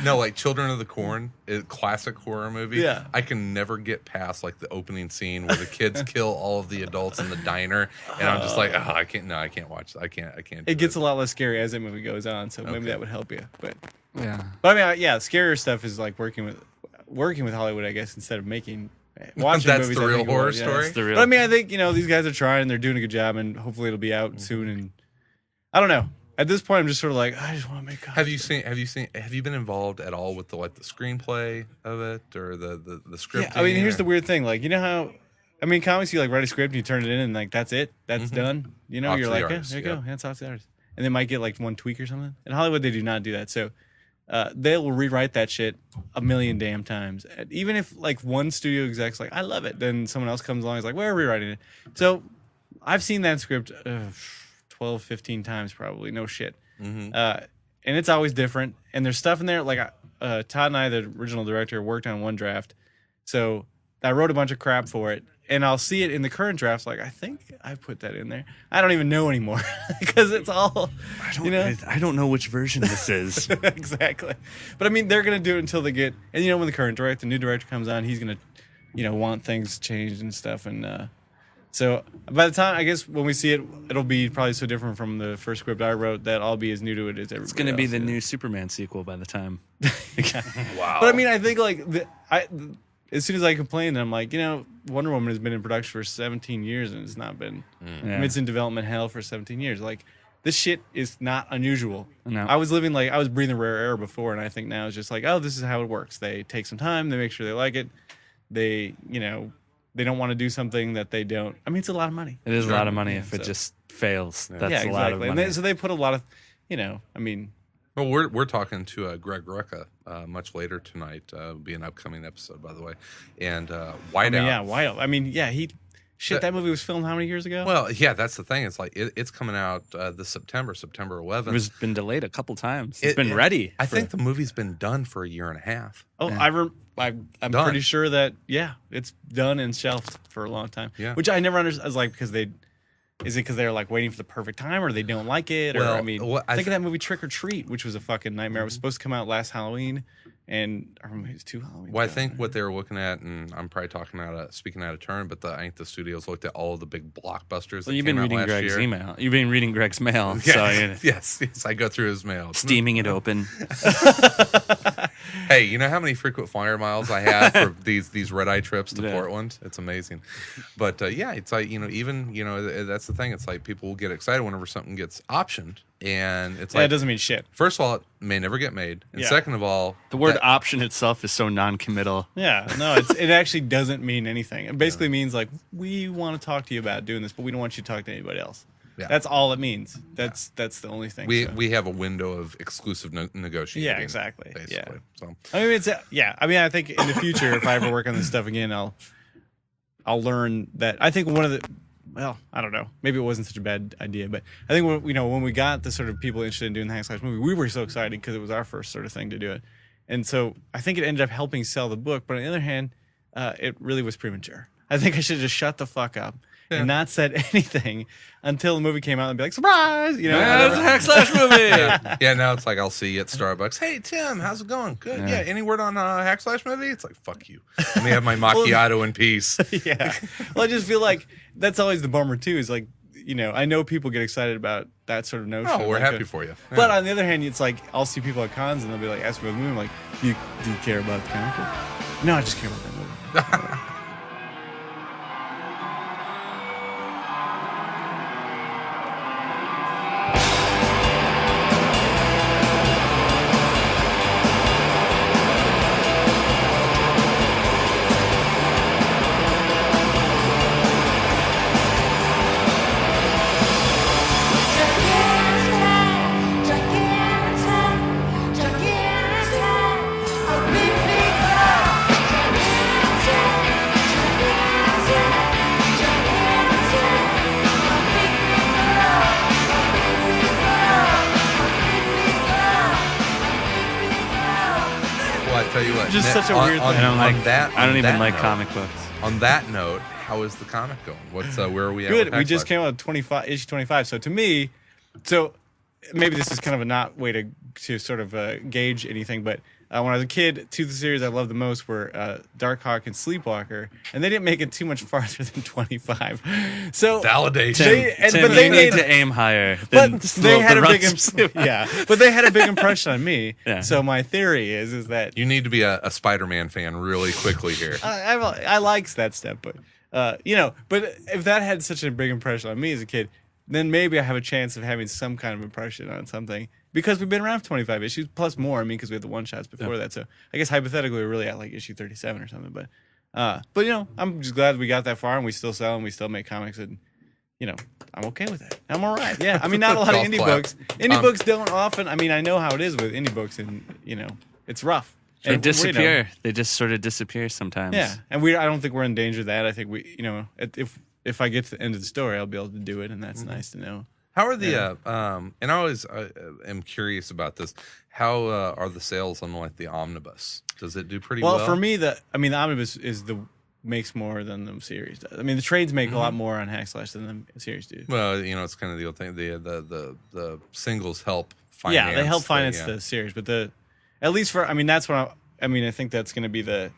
No, like Children of the Corn, classic horror movie. Yeah. I can never get past like the opening scene where the kids kill all of the adults in the diner, and I'm just like, oh, I can't. No, I can't watch. I can't. Do It gets it. a lot less scary as the movie goes on, so maybe Okay. that would help you. But Yeah. I mean, yeah, scarier stuff is like working with Hollywood, I guess, instead of watching That's movies. the I real think, horror yeah. story? It's the real. But I mean, I think these guys are trying. They're doing a good job, and hopefully it'll be out soon. And I don't know. At this point, I'm just sort of like, I just want to make. Have you been involved at all with the screenplay of it or the script? Yeah, I mean, here's the weird thing. Like, you know how I mean, comics, you like write a script, and you turn it in, and like that's it, that's done. You know, Off you're to the like, artist, yeah, there you yeah. go, that's off to the artist, and they might get like one tweak or something. In Hollywood, they do not do that, so they will rewrite that shit a million damn times. And even if like one studio exec's like, I love it, then someone else comes along and is like, we're rewriting it. So I've seen that script 12, 15 times probably, no shit. And it's always different. And there's stuff in there, like Todd and I, the original director, worked on one draft. So I wrote a bunch of crap for it. And I'll see it in the current drafts, like, I think I put that in there. I don't even know anymore because it's all, I don't know which version this is. Exactly. But I mean, they're going to do it until they get, and you know, when the new director comes on, he's going to, want things changed and stuff. And so by the time, I guess when we see it, it'll be probably so different from the first script I wrote that I'll be as new to it as everybody It's going to be else, the you know? new Superman sequel by the time. Wow. But I mean, I think like as soon as I complained, I'm like, Wonder Woman has been in production for 17 years and it's not been. I mean, it's in development hell for 17 years. Like, this shit is not unusual. No. I was breathing rare air before, and I think now it's just like, oh, this is how it works. They take some time, they make sure they like it. They, they don't want to do something that they don't. I mean, it's a lot of money. It is a lot of money if it so- just fails. That's yeah, a lot of exactly. money. So they put a lot of, I mean, Well, we're talking to Greg Rucka much later tonight. It'll be an upcoming episode, by the way. And Whiteout. Wild. I mean, yeah, that movie was filmed how many years ago? Well, yeah, that's the thing. It's like it's coming out this September 11th. It was been delayed a couple times. It's been ready. I think the movie's been done for a year and a half. Oh, Yeah. I'm Done. pretty sure that it's done and shelved for a long time. Yeah. Which I never understood. I was like, is it because they're like waiting for the perfect time, or they don't like it? Well, or I mean, I think of that movie Trick or Treat, which was a fucking nightmare. It was supposed to come out last Halloween, and or maybe it was 2 Halloween. Well, I think what they were looking at, and I'm probably speaking out of turn, but I think the studios looked at all of the big blockbusters. Well, you've been reading Greg's year. email. You've been reading Greg's mail. Yeah. So you're yes, I go through his mail. steaming it open. Hey, you know how many frequent flyer miles I have for these red eye trips to Yeah. Portland? It's amazing. But yeah, it's like, even, that's the thing. It's like people will get excited whenever something gets optioned. And it's Yeah, like, it doesn't mean shit. first of all, it may never get made. And Yeah. second of all, The word that- option itself is so non-committal. Yeah, no, it actually doesn't mean anything. It basically means like, we want to talk to you about doing this, but we don't want you to talk to anybody else. Yeah. That's all it means. That's the only thing. so. we have a window of exclusive negotiating. Yeah, exactly. Basically. So I mean, I mean, I think in the future, if I ever work on this stuff again, I'll learn that. I think one of the, well, I don't know, maybe it wasn't such a bad idea, but I think when we got the sort of people interested in doing the hack slash movie, we were so excited because it was our first sort of thing to do it, and so I think it ended up helping sell the book. But on the other hand, it really was premature. I think I should have just shut the fuck up. Yeah. And not said anything until the movie came out and be like, surprise! Yeah, it's a hack slash movie. yeah, now it's like I'll see you at Starbucks. Hey Tim, how's it going? Good. Yeah. Any word on Hack Slash movie? It's like, fuck you. Let me have my macchiato in peace. Yeah. Well, I just feel like that's always the bummer too. Is like, I know people get excited about that sort of notion. Oh, we're like happy for you. Yeah. But on the other hand, it's like I'll see people at cons and they'll be like, "Ask me about the movie." I'm like, "Do you care about the comic book?" No, I just care about that movie. Well, I tell you what. Just Nick, such a weird thing. I don't like that. I don't on even that like note- comic books. On that note, how is the comic going? What's where are we at? Good. with We Hack just Slash? came out with issue 25. So to me, maybe this is kind of a not way to sort of gauge anything, but when I was a kid, two of the series I loved the most were Darkhawk and Sleepwalker, and they didn't make it too much farther than 25. So Validation. Tim, but they you made- need to aim higher. but Than they had a big yeah. but they had a big impression on me. Yeah. So my theory is that You need to be a Spider-Man fan really quickly here. I likes that stuff, but but if that had such a big impression on me as a kid, then maybe I have a chance of having some kind of impression on something because we've been around for 25 issues plus more. I mean, because we had the one shots before that. So I guess hypothetically we're really at like issue 37 or something. But But you know, I'm just glad we got that far and we still sell and we still make comics and you know, I'm okay with it. I'm all right. Yeah, I mean, not a lot of Golf indie clap. books. Indie books don't often. I mean, I know how it is with indie books, and you know, it's rough. They And, disappear. you know, They just sort of disappear sometimes. yeah, and I don't think we're in danger of that. I think we, you know, if I get to the end of the story, I'll be able to do it, and that's nice to know. How are the and I always am curious about this. How are the sales on like the omnibus? Does it do pretty well? Well, for me, the omnibus makes more than the series does. I mean, the trades make a lot more on Hackslash than the series do. Well, you know, it's kind of the old thing. The singles help finance. Yeah, they help finance the series, but at least for that's what I think that's going to be the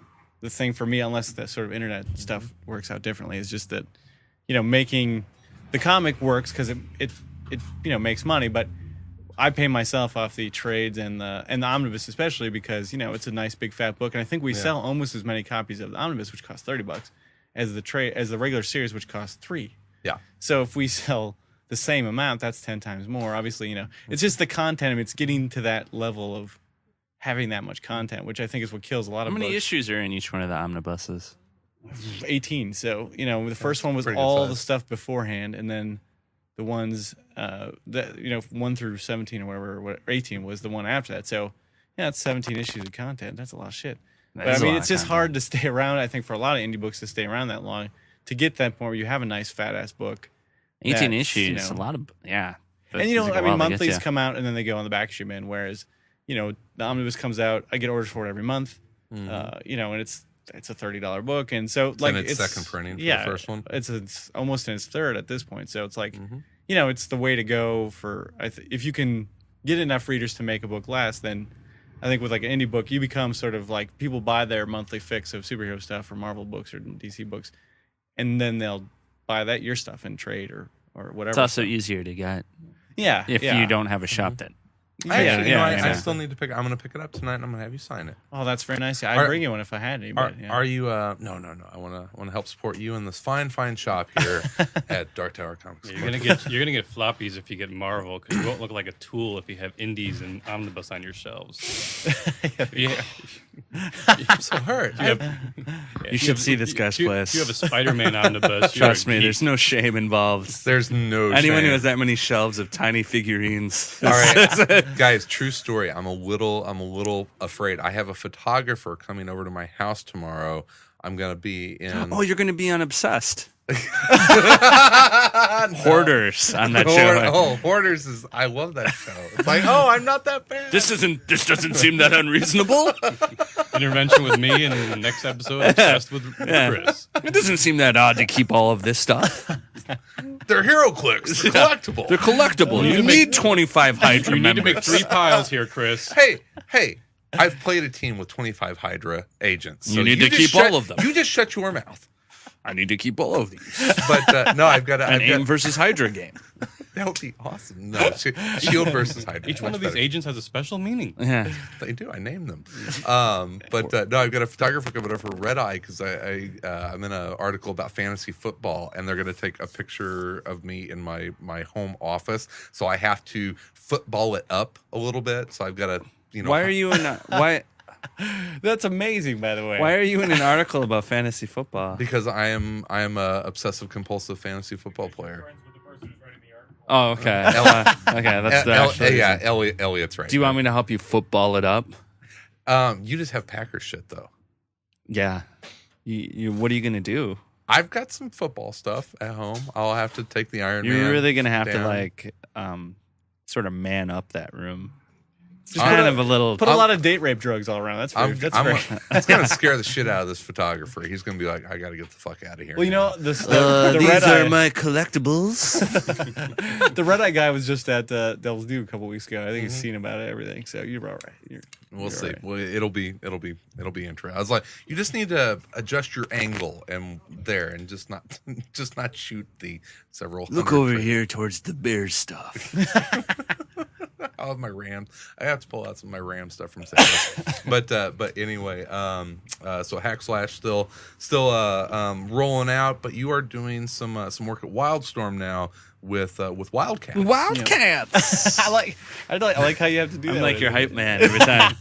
thing for me, unless the sort of internet stuff works out differently. Is just that you know making the comic works because it you know makes money, but I pay myself off the trades and the omnibus, especially because you know it's a nice big fat book, and I think we sell almost as many copies of the omnibus, which costs $30, as the regular series, which costs $3. Yeah. So if we sell the same amount, that's 10 times more. Obviously, you know, it's just the content. I mean, it's getting to that level of having that much content, which I think is what kills a lot How of many books. issues are in each one of the omnibuses? 18. So you know, the first one was pretty good all size. the stuff beforehand, and then the ones that you know 1 through 17 or whatever, or 18 was the one after that. So yeah, it's 17 issues of content. That's a lot of shit. That But is I a mean, lot it's of just content. hard to stay around. I think for a lot of indie books to stay around that long, to get that point where you have a nice fat ass book. 18 that's, you issues. know- A lot of yeah. That And you know, feels like I a mean, while to get monthlies to. come out and then they go on the back issue bin. Whereas, you know, the omnibus comes out, I get orders for it every month. You know, and it's a $30 book, and so like its second printing for the first one? It's almost in its third at this point. So it's like, you know, it's the way to go for if you can get enough readers to make a book last, then I think with like an indie book, you become sort of like people buy their monthly fix of superhero stuff or Marvel books or DC books, and then they'll buy your stuff in trade or whatever. It's also easier to get yeah, if yeah. you don't have a shop that. I Yeah, actually, yeah, you know, yeah. I still need to pick. I'm going to pick it up tonight, and I'm going to have you sign it. Oh, that's very nice. Yeah, Are- I'd bring you one if I had any. But, yeah. Are you? No. I want to help support you in this fine shop here at Dark Tower Comics. You're gonna get floppies if you get Marvel because you won't look like a tool if you have indies and omnibus on your shelves. Yeah, I'm so hurt. You should see this guy's place. If you have a Spider-Man omnibus, Trust you're a me, geek. there's no shame involved. There's no Anyone who shame. has that many shelves of tiny figurines. All right, guys. True story. I'm a little afraid. I have a photographer coming over to my house tomorrow. I'm gonna be in. Oh, you're going to be on Obsessed. Hoarders on that show. Hoarders is. I love that show. It's like, oh, I'm not that bad. This doesn't seem that unreasonable. Intervention with me in the next episode. Obsessed with Chris. It doesn't seem that odd to keep all of this stuff. They're hero clicks. They're collectible. They're collectible. You need 25 Hydra You need to make members. 3 piles here, Chris. Hey. I've played a team with 25 Hydra agents. So You need to just keep all of them. You just shut your mouth. I need to keep all of these. But no, I've got An AIM versus Hydra game. That would be awesome. No, Shield versus Hydra. Each one of these agents has a special meaning. Yeah. They do. I named them. But no, I've got a photographer coming over for Red Eye because I'm in an article about fantasy football, and they're going to take a picture of me in my home office. So I have to football it up a little bit. So I've got to, you know. Why are you in why That's amazing, by the way. are you in an article about fantasy football? Because I am a obsessive compulsive fantasy football player. Oh, okay. Okay, that's the actual reason. Elliot's right. Do you want me to help you football it up? You just have Packers shit though. Yeah. You what are you gonna do? I've got some football stuff at home. I'll have to take the Iron Man. You're really gonna have to down. like sort of man up that room. It's Just kind put of a little Put a lot of date rape drugs all around. That's very, It's gonna scare the shit out of this photographer. He's gonna be like, I gotta get the fuck out of here. Well, you now." know, the these red are eye, my collectibles. the red eye guy was just at Devil's Due a couple weeks ago. I think he's seen about everything. So you're all right. We'll you're see. all right. Well, it'll be interesting. I was like, you just need to adjust your angle and just not shoot the several. Look hundred over frames. here towards the bear stuff. I have my RAM. I have to pull out some of my RAM stuff from Saturday. but anyway, so Hackslash still rolling out, but you are doing some work at Wildstorm now with Wildcat. Wildcats. I like how you have to do that. I'm like your hype man every time.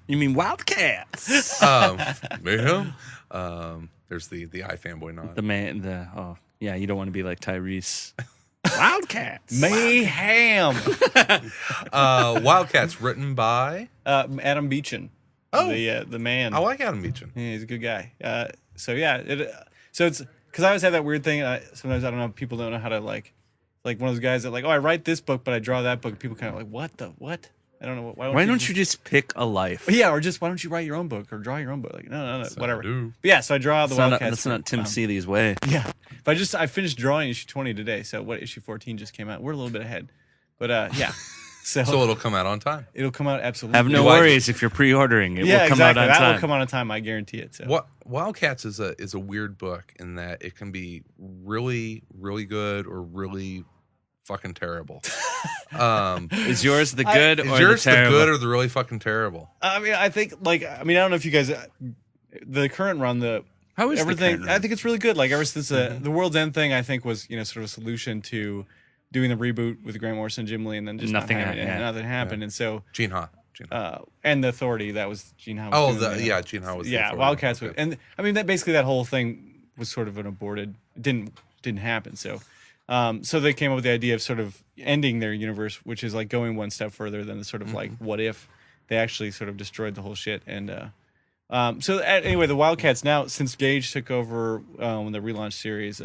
You mean Wildcats? Mayhem. There's the iFanboy nod. You don't want to be like Tyrese. Wildcats. Mayhem. Wildcats, written by. Adam Beechin. Oh. the man. I like Adam Beechin. Yeah, he's a good guy. So it's because I always have that weird thing. Sometimes I don't know. People don't know how to like one of those guys that like, oh, I write this book, but I draw that book. People kind of like, what? I don't know. Why don't you just pick a life? Yeah, or just why don't you write your own book or draw your own book? Like, no, So whatever. do. But yeah, so I draw the Wildcats. That's not Tim Seeley's way. Yeah, but I finished drawing issue 20 today. So what issue 14 just came out. We're a little bit ahead, but yeah. So it'll come out on time. it'll come out absolutely. Have no worries if you're pre-ordering. It will come exactly. out on That time. will come out on time. I guarantee it. So What Wildcats is a weird book in that it can be really, really good or really fucking terrible. Is yours the good Is or yours the the terrible? good or the really fucking terrible? I mean, I think I don't know if you guys, the current run, How is everything. the current I run? think it's really good. Like ever since the World's End thing, I think was sort of a solution to doing the reboot with Grant Morrison, Jim Lee, and then just Nothing nothing happened. happened. And so Gene Ha. and the Authority, that was Gene Howe. Oh, was doing the- Gene Ha was the yeah, authority. Wildcats. Okay. And I mean that basically that whole thing was sort of an aborted. Didn't happen. So. So they came up with the idea of sort of ending their universe, which is like going one step further than the sort of like what if they actually sort of destroyed the whole shit. And anyway, the Wildcats now, since Gage took over when the relaunch series,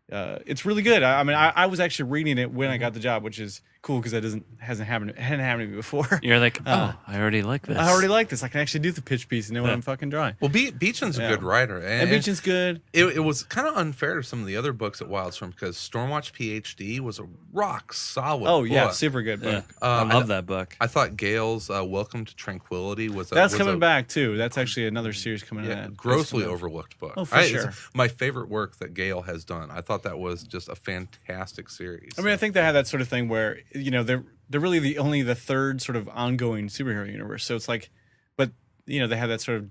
it's really good. I mean, I was actually reading it when I got the job, which is cool because that hadn't happened to me before. You're like, I already like this. I already like this. I can actually do the pitch piece and know what I'm fucking drawing. Well, Beechin's a Yeah. good writer, And Beechin's good. It was kind of unfair to some of the other books at Wildstorm because Stormwatch PhD was a rock solid. Oh yeah, book. super good book. Yeah. I love that book. I thought Gale's Welcome to Tranquility was That's coming back too. That's actually another series coming Yeah, out. grossly That's coming out. overlooked book. Oh, for It's sure. my favorite work that Gale has done. I thought that was just a fantastic series. I mean, I think they have that sort of thing where they're really the third sort of ongoing superhero universe. So it's like, but they have that sort of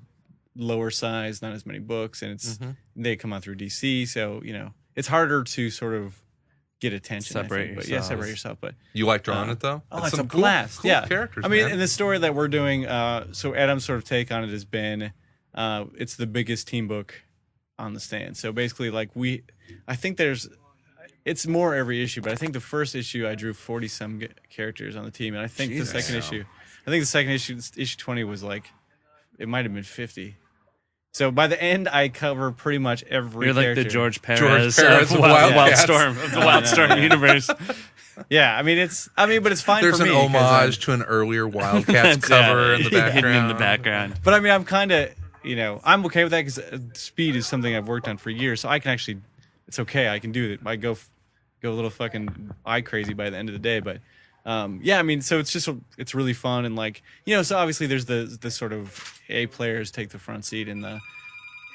lower size, not as many books, and it's they come out through DC. So it's harder to sort of get attention. Separate I think. But yourselves. separate yourself. But you like drawing it though? oh, it's some a blast. Cool yeah, characters. I mean, man. in the story that we're doing, so Adam's sort of take on it has been, it's the biggest team book on the stand. So basically, like I think it's more every issue, but I think the first issue I drew 40 some characters on the team, and I think Jesus. the second issue, issue 20 was like, it might have been 50. So by the end, I cover pretty much every. You're like character. the George Perez, Perez of of Wildcats. Wildstorm of the Wildstorm universe. Yeah, I mean but it's fine There's for an me. 'cause, homage to an earlier Wildcats cover in the hidden background. in the background. But I mean, I'm kind of, I'm okay with that because speed is something I've worked on for years. So I can actually, it's okay. I can do it. I go a little fucking eye crazy by the end of the day. But yeah, I mean, so it's really fun. And like, so obviously there's the sort of A players take the front seat and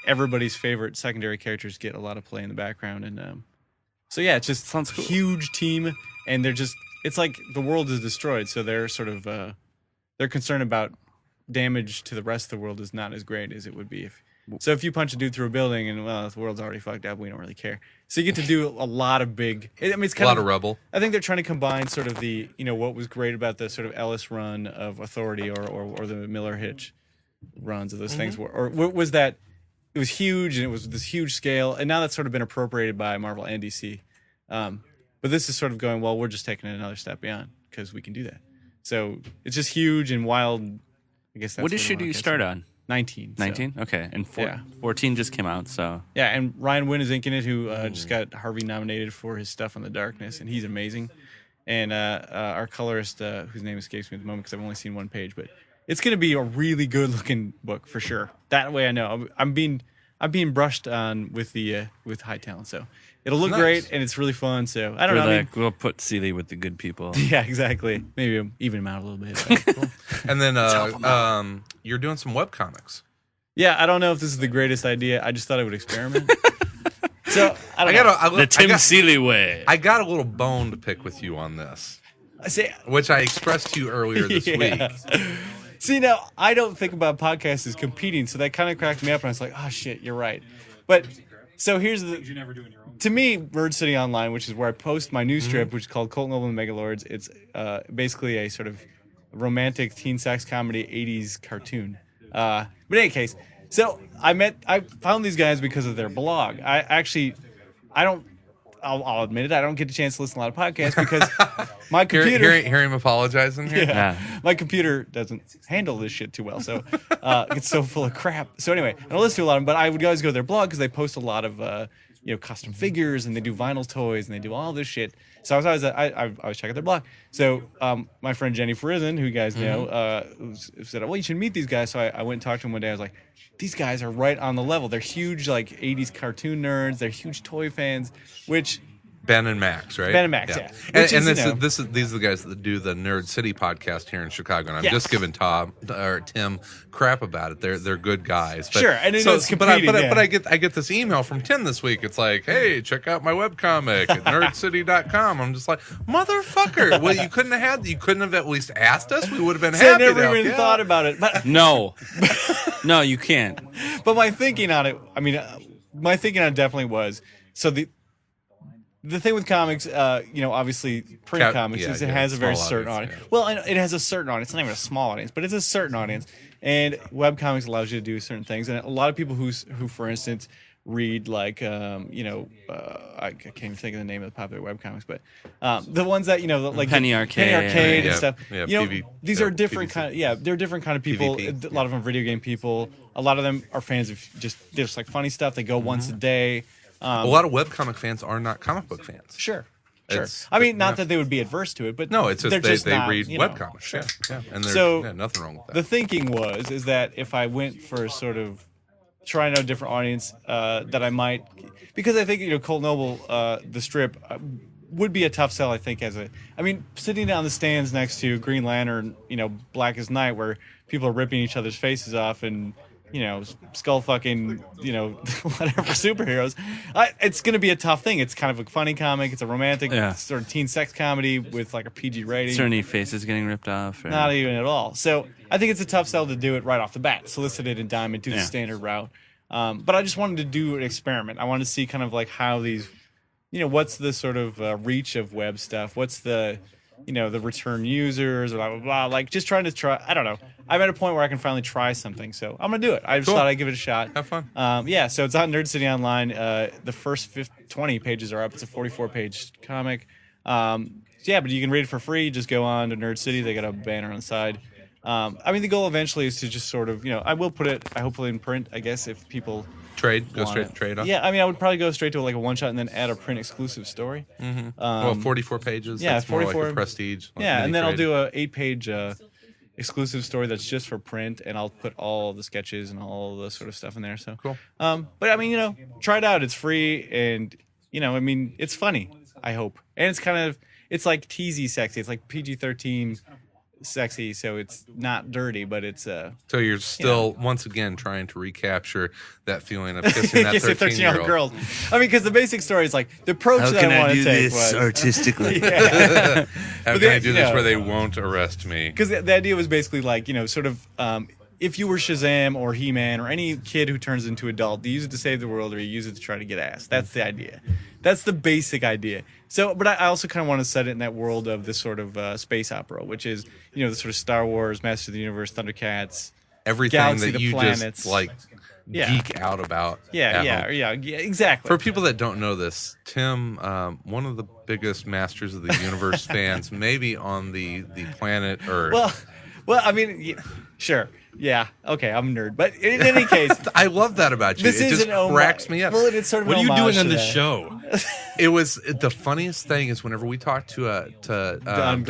everybody's favorite secondary characters get a lot of play in the background. And so yeah, it's just Sounds cool. huge team. And it's like the world is destroyed. So they're sort of, they're concerned about damage to the rest of the world is not as great as it would be if you punch a dude through a building and the world's already fucked up, we don't really care. So you get to do a lot of big. I mean, it's A kind lot of Rebel. I think they're trying to combine sort of the what was great about the sort of Ellis run of Authority or the Miller Hitch runs of those things was that it was huge and it was this huge scale, and now that's sort of been appropriated by Marvel and DC. But this is sort of going, well, we're just taking it another step beyond because we can do that. So it's just huge and wild. I guess that's What issue do you start on? 19. 19? Okay. And Yeah. 14 just came out, so. Yeah, and Ryan Wynn is inking it, who just got Harvey nominated for his stuff on the Darkness, and he's amazing. And our colorist, whose name escapes me at the moment because I've only seen one page, but it's going to be a really good-looking book for sure. That way, I know I'm being brushed on with high talent, so it'll look Nice. great and it's really fun. So I don't We're know. I mean, like, we'll put Seeley with the good people. yeah, exactly. Maybe I'll even him out a little bit. but- And then you're doing some webcomics. yeah, I don't know if this is the greatest idea. I just thought I would experiment. So I don't know. The Tim Seeley way. I got a little bone to pick with you on this, See, which I expressed to you earlier this week. See, now, I don't think about podcasts as competing, so that kind of cracked me up, and I was like, oh, shit, you're right. But, so here's to me, Bird City Online, which is where I post my new strip, which is called Colt Noble and the Megalords, it's basically a sort of romantic teen sex comedy 80s cartoon. But in any case, So I found these guys because of their blog. I'll admit it. I don't get a chance to listen to a lot of podcasts because my computer. Hear him apologizing here. Yeah. My computer doesn't handle this shit too well, so it's so full of crap. So anyway, I don't listen to a lot of them, but I would always go to their blog because they post a lot of custom figures and they do vinyl toys and they do all this shit. So I was checking their blog. So my friend Jenny Frizen, who you guys know, said, "Well, you should meet these guys." So I went and talked to him one day. I was like, "These guys are right on the level. They're huge, like '80s cartoon nerds. They're huge toy fans." Which Ben and Max, right? Ben and Max, yeah. And these are the guys that do the Nerd City podcast here in Chicago. And I'm just giving Tim crap about it. They're good guys. But, sure, and it's competing, but I get this email from Tim this week. It's like, hey, check out my webcomic at nerdcity.com. I'm just like, motherfucker. Well, you couldn't have at least asked us. We would have been happy. I never even thought about it. But No, you can't. But my thinking on it, definitely was so the thing with comics, obviously print comics is it has a very certain audience. Yeah. Well, it has a certain audience. It's not even a small audience, but it's a certain audience. And webcomics allows you to do certain things. And a lot of people who for instance, read like, I can't even think of the name of the popular webcomics, but the ones that, like Penny Arcade and stuff. Yeah, these are different they're different kind of people. PvP. A lot of them are video game people. A lot of them are fans of just like funny stuff. They go once a day. A lot of webcomic fans are not comic book fans. Sure. Not That they would be adverse to it, but No, it's just they not, read webcomics. Sure. Yeah. And there's So, nothing wrong with that. The thinking is that if I went for sort of trying out a different audience, that I might, because I think Colt Noble, the strip, would be a tough sell. I think sitting down the stands next to Green Lantern, Blackest Night, where people are ripping each other's faces off and skull fucking, whatever superheroes. It's going to be a tough thing. It's kind of a funny comic. It's a romantic sort of teen sex comedy with like a PG rating. Is there any faces getting ripped off? Or? Not even at all. So I think it's a tough sell to do it right off the bat. Solicit it in Diamond, do the standard route. But I just wanted to do an experiment. I wanted to see kind of like how these, what's the sort of reach of web stuff? What's the, the return users, blah, blah, blah. Like just trying to try, I don't know. I'm at a point where I can finally try something. So I'm going to do it. I just thought I'd give it a shot. Have fun. So it's on Nerd City Online. The first 20 pages are up. It's a 44-page comic. But you can read it for free. Just go on to Nerd City. They got a banner on the side. The goal eventually is to just sort of, I will put it hopefully in print, I guess, if people go straight to trade on. Yeah, I would probably go straight to like a one shot and then add a print exclusive story. Mm-hmm. 44 pages. Yeah, that's 44. more like a prestige. And then I'll do a 8-page exclusive story that's just for print, and I'll put all the sketches and all the sort of stuff in there. So cool. But try it out. It's free, and it's funny. I hope, and it's like teasy sexy. It's like PG-13 sexy, so it's not dirty, but it's So you're still once again trying to recapture that feeling of kissing that 13-year-old girl. Because the basic story is like the approach that I want to take was artistically. How can I do this where they won't arrest me? Because the idea was basically like sort of if you were Shazam or He-Man or any kid who turns into adult, you use it to save the world or you use it to try to get ass. That's the idea. That's the basic idea. So, but I also kind of want to set it in that world of this sort of space opera, which is, the sort of Star Wars, Masters of the Universe, Thundercats, everything Galaxy, that the you planets. just like geek out about. Yeah, exactly. For people that don't know this, Tim, one of the biggest Masters of the Universe fans, maybe on the planet Earth. Well, sure. Yeah, okay, I'm a nerd. But in any case... I love that about you. This it is just cracks me up. Well, it's sort of what are you doing on the this show? It was... The funniest thing is whenever we talked to Don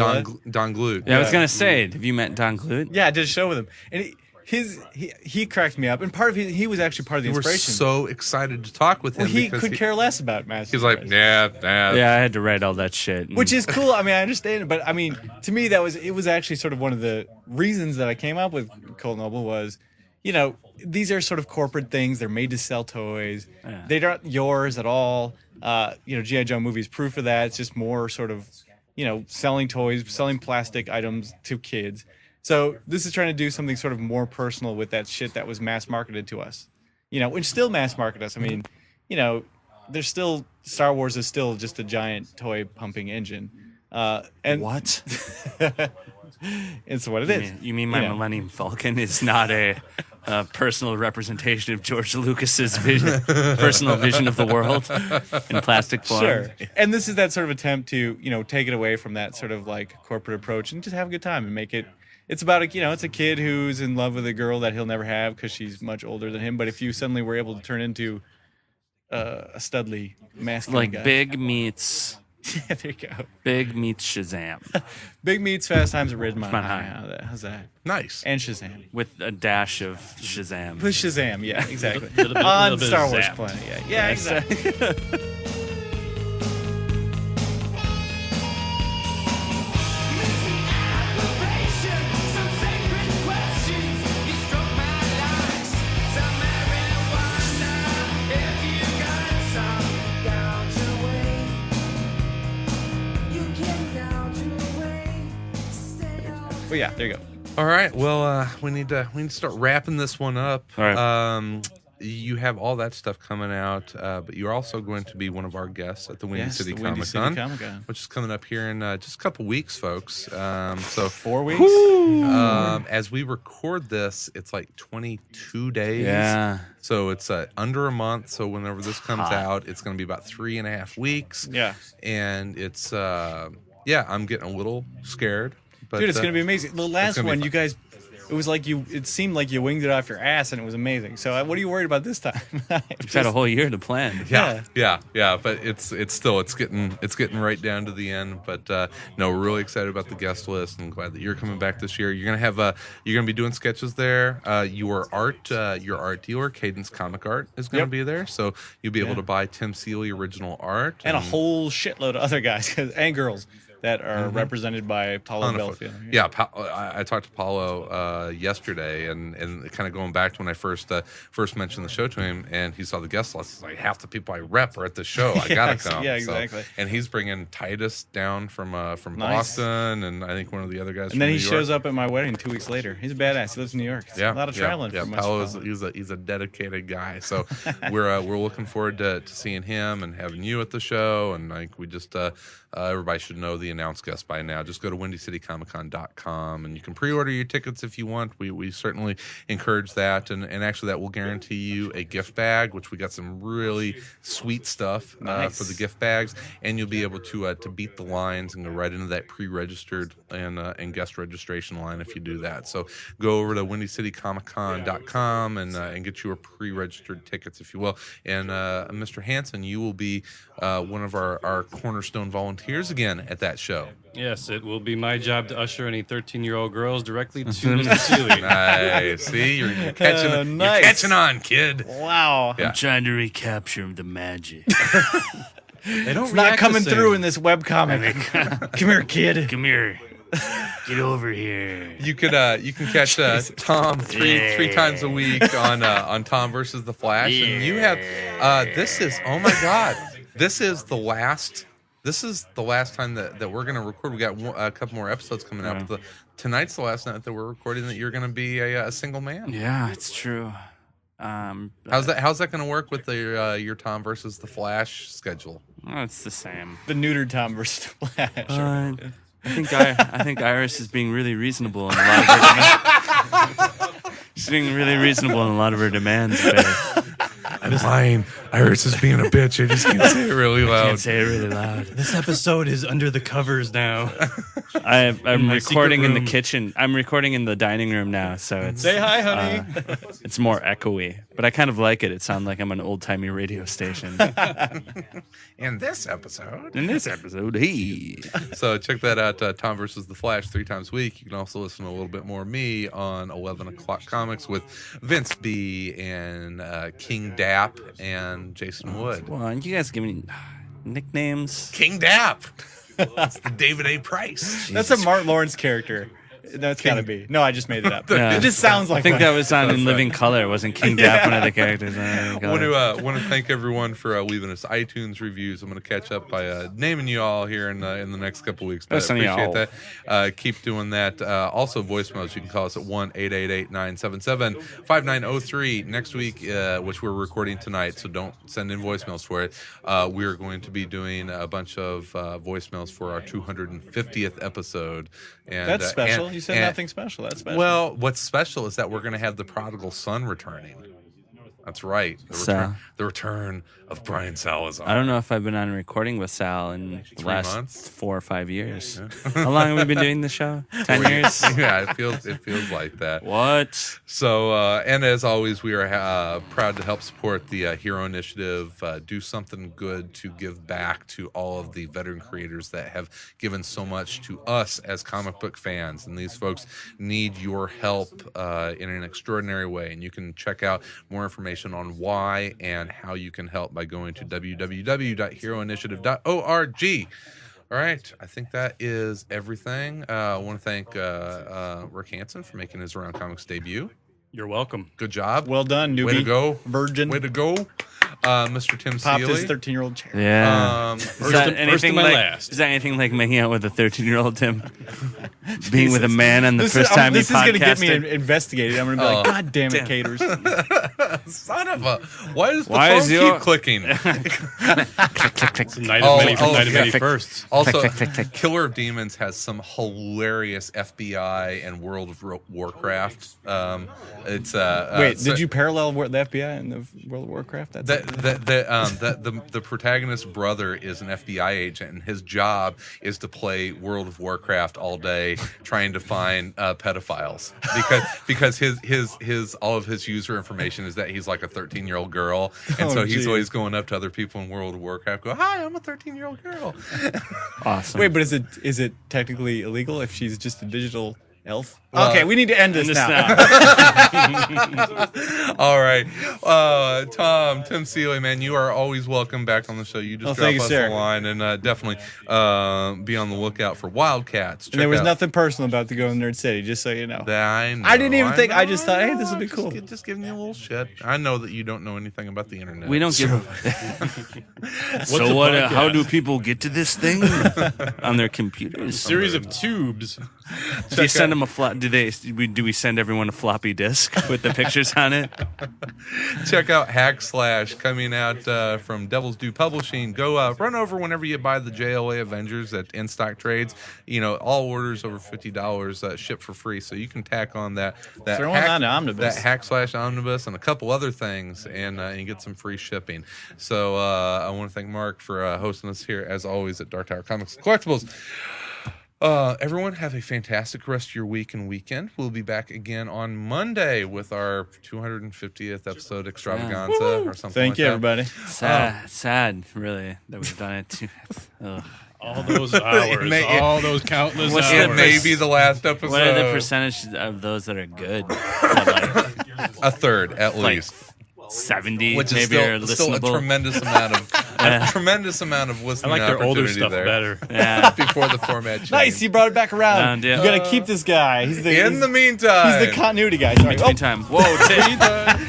Glut. Yeah, I was going to say, have you met Don Glut? Yeah, I did a show with him. And he cracked me up. And part of he was actually part of the We were inspiration. so excited to talk with him. Well, he could care less about Masters. He's like, yeah, I had to write all that shit. Which is cool. I understand it. But, to me, it was actually sort of one of the reasons that I came up with Colt Noble was... these are sort of corporate things. They're made to sell toys. Yeah. They're not yours at all. G.I. Joe movie is proof of that. It's just more sort of, selling toys, selling plastic items to kids. So this is trying to do something sort of more personal with that shit that was mass marketed to us. Which still mass market us. There's still, Star Wars is still just a giant toy pumping engine. And what? It's what it is. You mean my Millennium Falcon is not a personal representation of George Lucas's vision, personal vision of the world in plastic form. Sure. And this is that sort of attempt to, take it away from that sort of like corporate approach and just have a good time and make it. It's about it's a kid who's in love with a girl that he'll never have because she's much older than him. But if you suddenly were able to turn into a studly masculine Like guy. Big meets Yeah, there you go. Big meets Shazam Big meets Fast Times at Ridgemont Ridgemont High. High. How's that? Nice. And Shazam. with a dash of Shazam. With Shazam, yeah, exactly. Little bit On of Star Wars zap. Planet, yeah, exactly. But yeah, there you go. All right. Well, we need to start wrapping this one up. All right. You have all that stuff coming out, but you're also going to be one of our guests at the Windy Yes, City the Windy City Comic-Con, Comic-Con. which is coming up here in just a couple weeks, folks. So 4 weeks? as we record this, it's like 22 days. Yeah. So it's under a month. So whenever this comes Hot. out, it's going to be about 3.5 weeks. Yeah. And it's I'm getting a little scared. But, Dude, it's going to be amazing. The last gonna be one, fun. you guys, it seemed like you winged it off your ass and it was amazing. So what are you worried about this time? We've had a whole year to plan. Yeah. But it's getting right down to the end. But no, we're really excited about the guest list and glad that you're coming back this year. You're gonna be doing sketches there. Your art dealer, Cadence Comic Art, is gonna Yep. be there. So you'll be able Yeah. to buy Tim Seeley original art and a whole shitload of other guys and girls that are represented by Paulo ton of Belfield. fun. Yeah, I talked to Paulo yesterday, and kind of going back to when I first mentioned the show to him, and he saw the guest list. He's like, half the people I rep are at the show. I gotta come. yeah, So- exactly. and he's bringing Titus down from Nice. Boston, and I think one of the other guys. And then from he New shows York. up at my wedding 2 weeks later. He's a badass. He lives in New York. It's Yeah, a lot of traveling Yeah, for much Paulo is fun. he's a dedicated guy. So we're looking forward to seeing him and having you at the show. And I think we just everybody should know the announced guest by now. Just go to WindyCityComicCon.com and you can pre-order your tickets if you want. We certainly encourage that, and actually that will guarantee you a gift bag, which we got some really sweet stuff Nice. for the gift bags, and you'll be able to beat the lines and go right into that pre-registered and guest registration line if you do that. So go over to WindyCityComicCon.com and get your pre-registered tickets, if you will. And Mr. Hansen, you will be one of our cornerstone volunteers again at that show. Yes, it will be my job to usher any 13-year-old girls directly to Mr. Seeley. Nice. See, you're catching, Nice. you're catching on, kid. Wow. Yeah. I'm trying to recapture the magic. They don't It's not react coming the same. through in this webcomic. Come here, kid. Come here. Get over here. You can catch Tom three times a week on Tom versus the Flash, and you have this is oh my god, this is the last time that we're gonna record. We got a couple more episodes coming out. But tonight's the last night that we're recording that you're gonna be a single man. Yeah, it's true. How's that gonna work with your Tom versus the Flash schedule? Oh, it's the same. The neutered Tom versus the Flash. I think Iris is being really reasonable in a lot of her demands. She's being really reasonable in a lot of her demands. But I'm lying. Iris is being a bitch. I just can't say it really I loud. can't say it really loud. This episode is under the covers now. I'm my recording secret in the room. kitchen. I'm recording in the dining room now, so it's Say hi, honey. it's more echoey. But I kind of like it. It sounds like I'm an old timey radio station. In this episode. In this episode, hey. So check that out, Tom versus the Flash 3 times a week. You can also listen to a little bit more of me on 11 o'clock comics with Vince B and King Dap and Jason Wood. Well, you guys give me nicknames. King Dap. It's the David A. Price. That's a Mark Lawrence character. That's got to be. No, I just made it up. Yeah. It just sounds like I think one. that was on In Living Color. Wasn't King Dap one of the characters? I want to thank everyone for leaving us iTunes reviews. I'm going to catch up by naming you all here in the next couple weeks. But I Listen, appreciate y'all. that. Keep doing that. Also, voicemails. You can call us at 1-888-977-5903. Next week, which we're recording tonight, so don't send in voicemails for it. We're going to be doing a bunch of voicemails for our 250th episode. And That's special. You said And- nothing special. That's special. Well, what's special is that we're going to have the prodigal son returning. That's right. The return of Brian Salazar. I don't know if I've been on a recording with Sal in the 3 last months? 4 or 5 years. How long have we been doing the show? 10 years? Yeah, it feels like that. What? So, and as always, we are proud to help support the Hero Initiative, do something good to give back to all of the veteran creators that have given so much to us as comic book fans. And these folks need your help in an extraordinary way. And you can check out more information on why and how you can help by going to www.heroinitiative.org. All right, I think that is everything. I want to thank Rick Hansen for making his Around Comics debut. You're welcome. Good job. well done, newbie. Way to go. Virgin. Way to go. Mr. Tim Popped his Seeley. 13-year-old chair. Yeah. Um, Is that first anything and my like? last. Is that anything like making out with a 13-year-old Tim? Being with a man on the This first is, time this he is going to get me podcasted? investigated. I'm going to be like, Oh, God damn it, damn. Caters. son of a. Why does the Why phone is your- keep clicking? Click, click, click. It's a night Oh, of many, oh, night of many yeah. firsts. Also, Click, click, click, click. Killer of Demons has some hilarious FBI and World of Warcraft. It's Wait, did you parallel the FBI and the World of Warcraft? That's the protagonist's brother is an FBI agent, and his job is to play World of Warcraft all day, trying to find pedophiles because his all of his user information is that he's like a 13-year-old girl, and so he's geez. always going up to other people in World of Warcraft, go, "Hi, I'm a 13-year-old girl." Awesome. Wait, but is it technically illegal if she's just a digital elf? Well, Okay, we need to end this And it's now. not. All right, Tim Seeley, man, you are always welcome back on the show. You just Well, drop thank you, us sir. a line, and definitely be on the lookout for Wildcats. And there Check was out- nothing personal about the Go to Nerd City, just so you know. I didn't even think- I just thought, hey, know, this would be I'm cool. Just giving you a little shit. I know that you don't know anything about the internet. We don't give. What's So a what? podcast? How do people get to this thing on their computers? Series of tubes. Do you send them a flop? Do we send everyone a floppy disk with the pictures on it? Check out Hack Slash coming out from Devil's Due Publishing. Go run over whenever you buy the JLA Avengers at In Stock Trades. You know, all orders over $50 ship for free, so you can tack on that Throw on that omnibus. that Hack Slash omnibus, and a couple other things, and you get some free shipping. So I want to thank Mark for hosting us here as always at Dark Tower Comics and Collectibles. Everyone have a fantastic rest of your week and weekend. We'll be back again on Monday with our 250th episode extravaganza or something Thank like you, that. everybody. Sad, really, that we've done it too. Ugh. All those hours. may- all those countless What's hours. the It may be the last episode. What are the percentage of those that are good? That, like, A third, at like least. 70, Which maybe, are is still a listenable. tremendous amount of I listening like their older opportunity stuff there. better. Yeah. Before the format changed. Nice, you brought it back around. Yeah. You gotta keep this guy. He's the In the meantime, he's the continuity guy. Sorry. Between time. Whoa,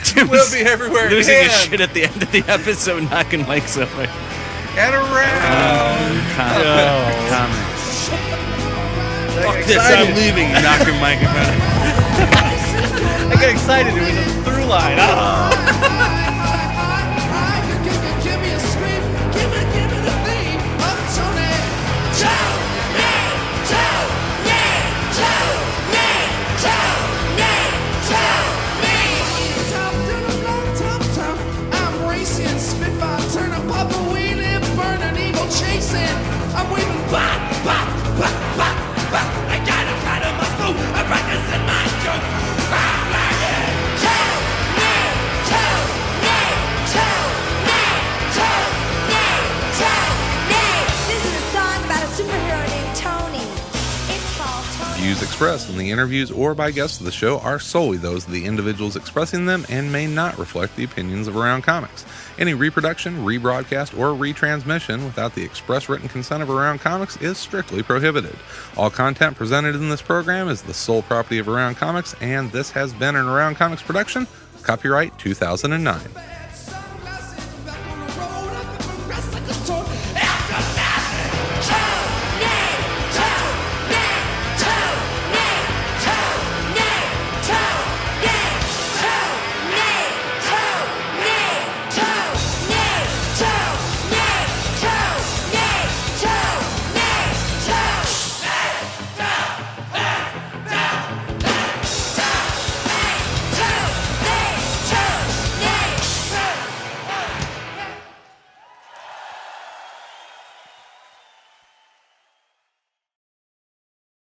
Tim. we'll be everywhere losing his and, shit at the end of the episode, knocking mics over. and around. Comments. Fuck this, I'm leaving. Knock your microphone. I got excited. It was a through line. Give me a scream, give me the theme of Tony. Tell me, tell me, tell me, tell me, tell me. Top to the low, top. I'm racing, Spitfire, turning, Papa wheeling, burning, evil chasing. I'm waving, bop, bop, bop, bop, bop. I got a kind of my food, I'm practicing my joke. Tell me, tell me, tell me, tell me, tell me. This is a song about a superhero named Tony. It's called Tony. Views expressed in the interviews or by guests of the show are solely those of the individuals expressing them and may not reflect the opinions of Around Comics. Any reproduction, rebroadcast, or retransmission without the express written consent of Around Comics is strictly prohibited. All content presented in this program is the sole property of Around Comics, and this has been an Around Comics production. Copyright 2009.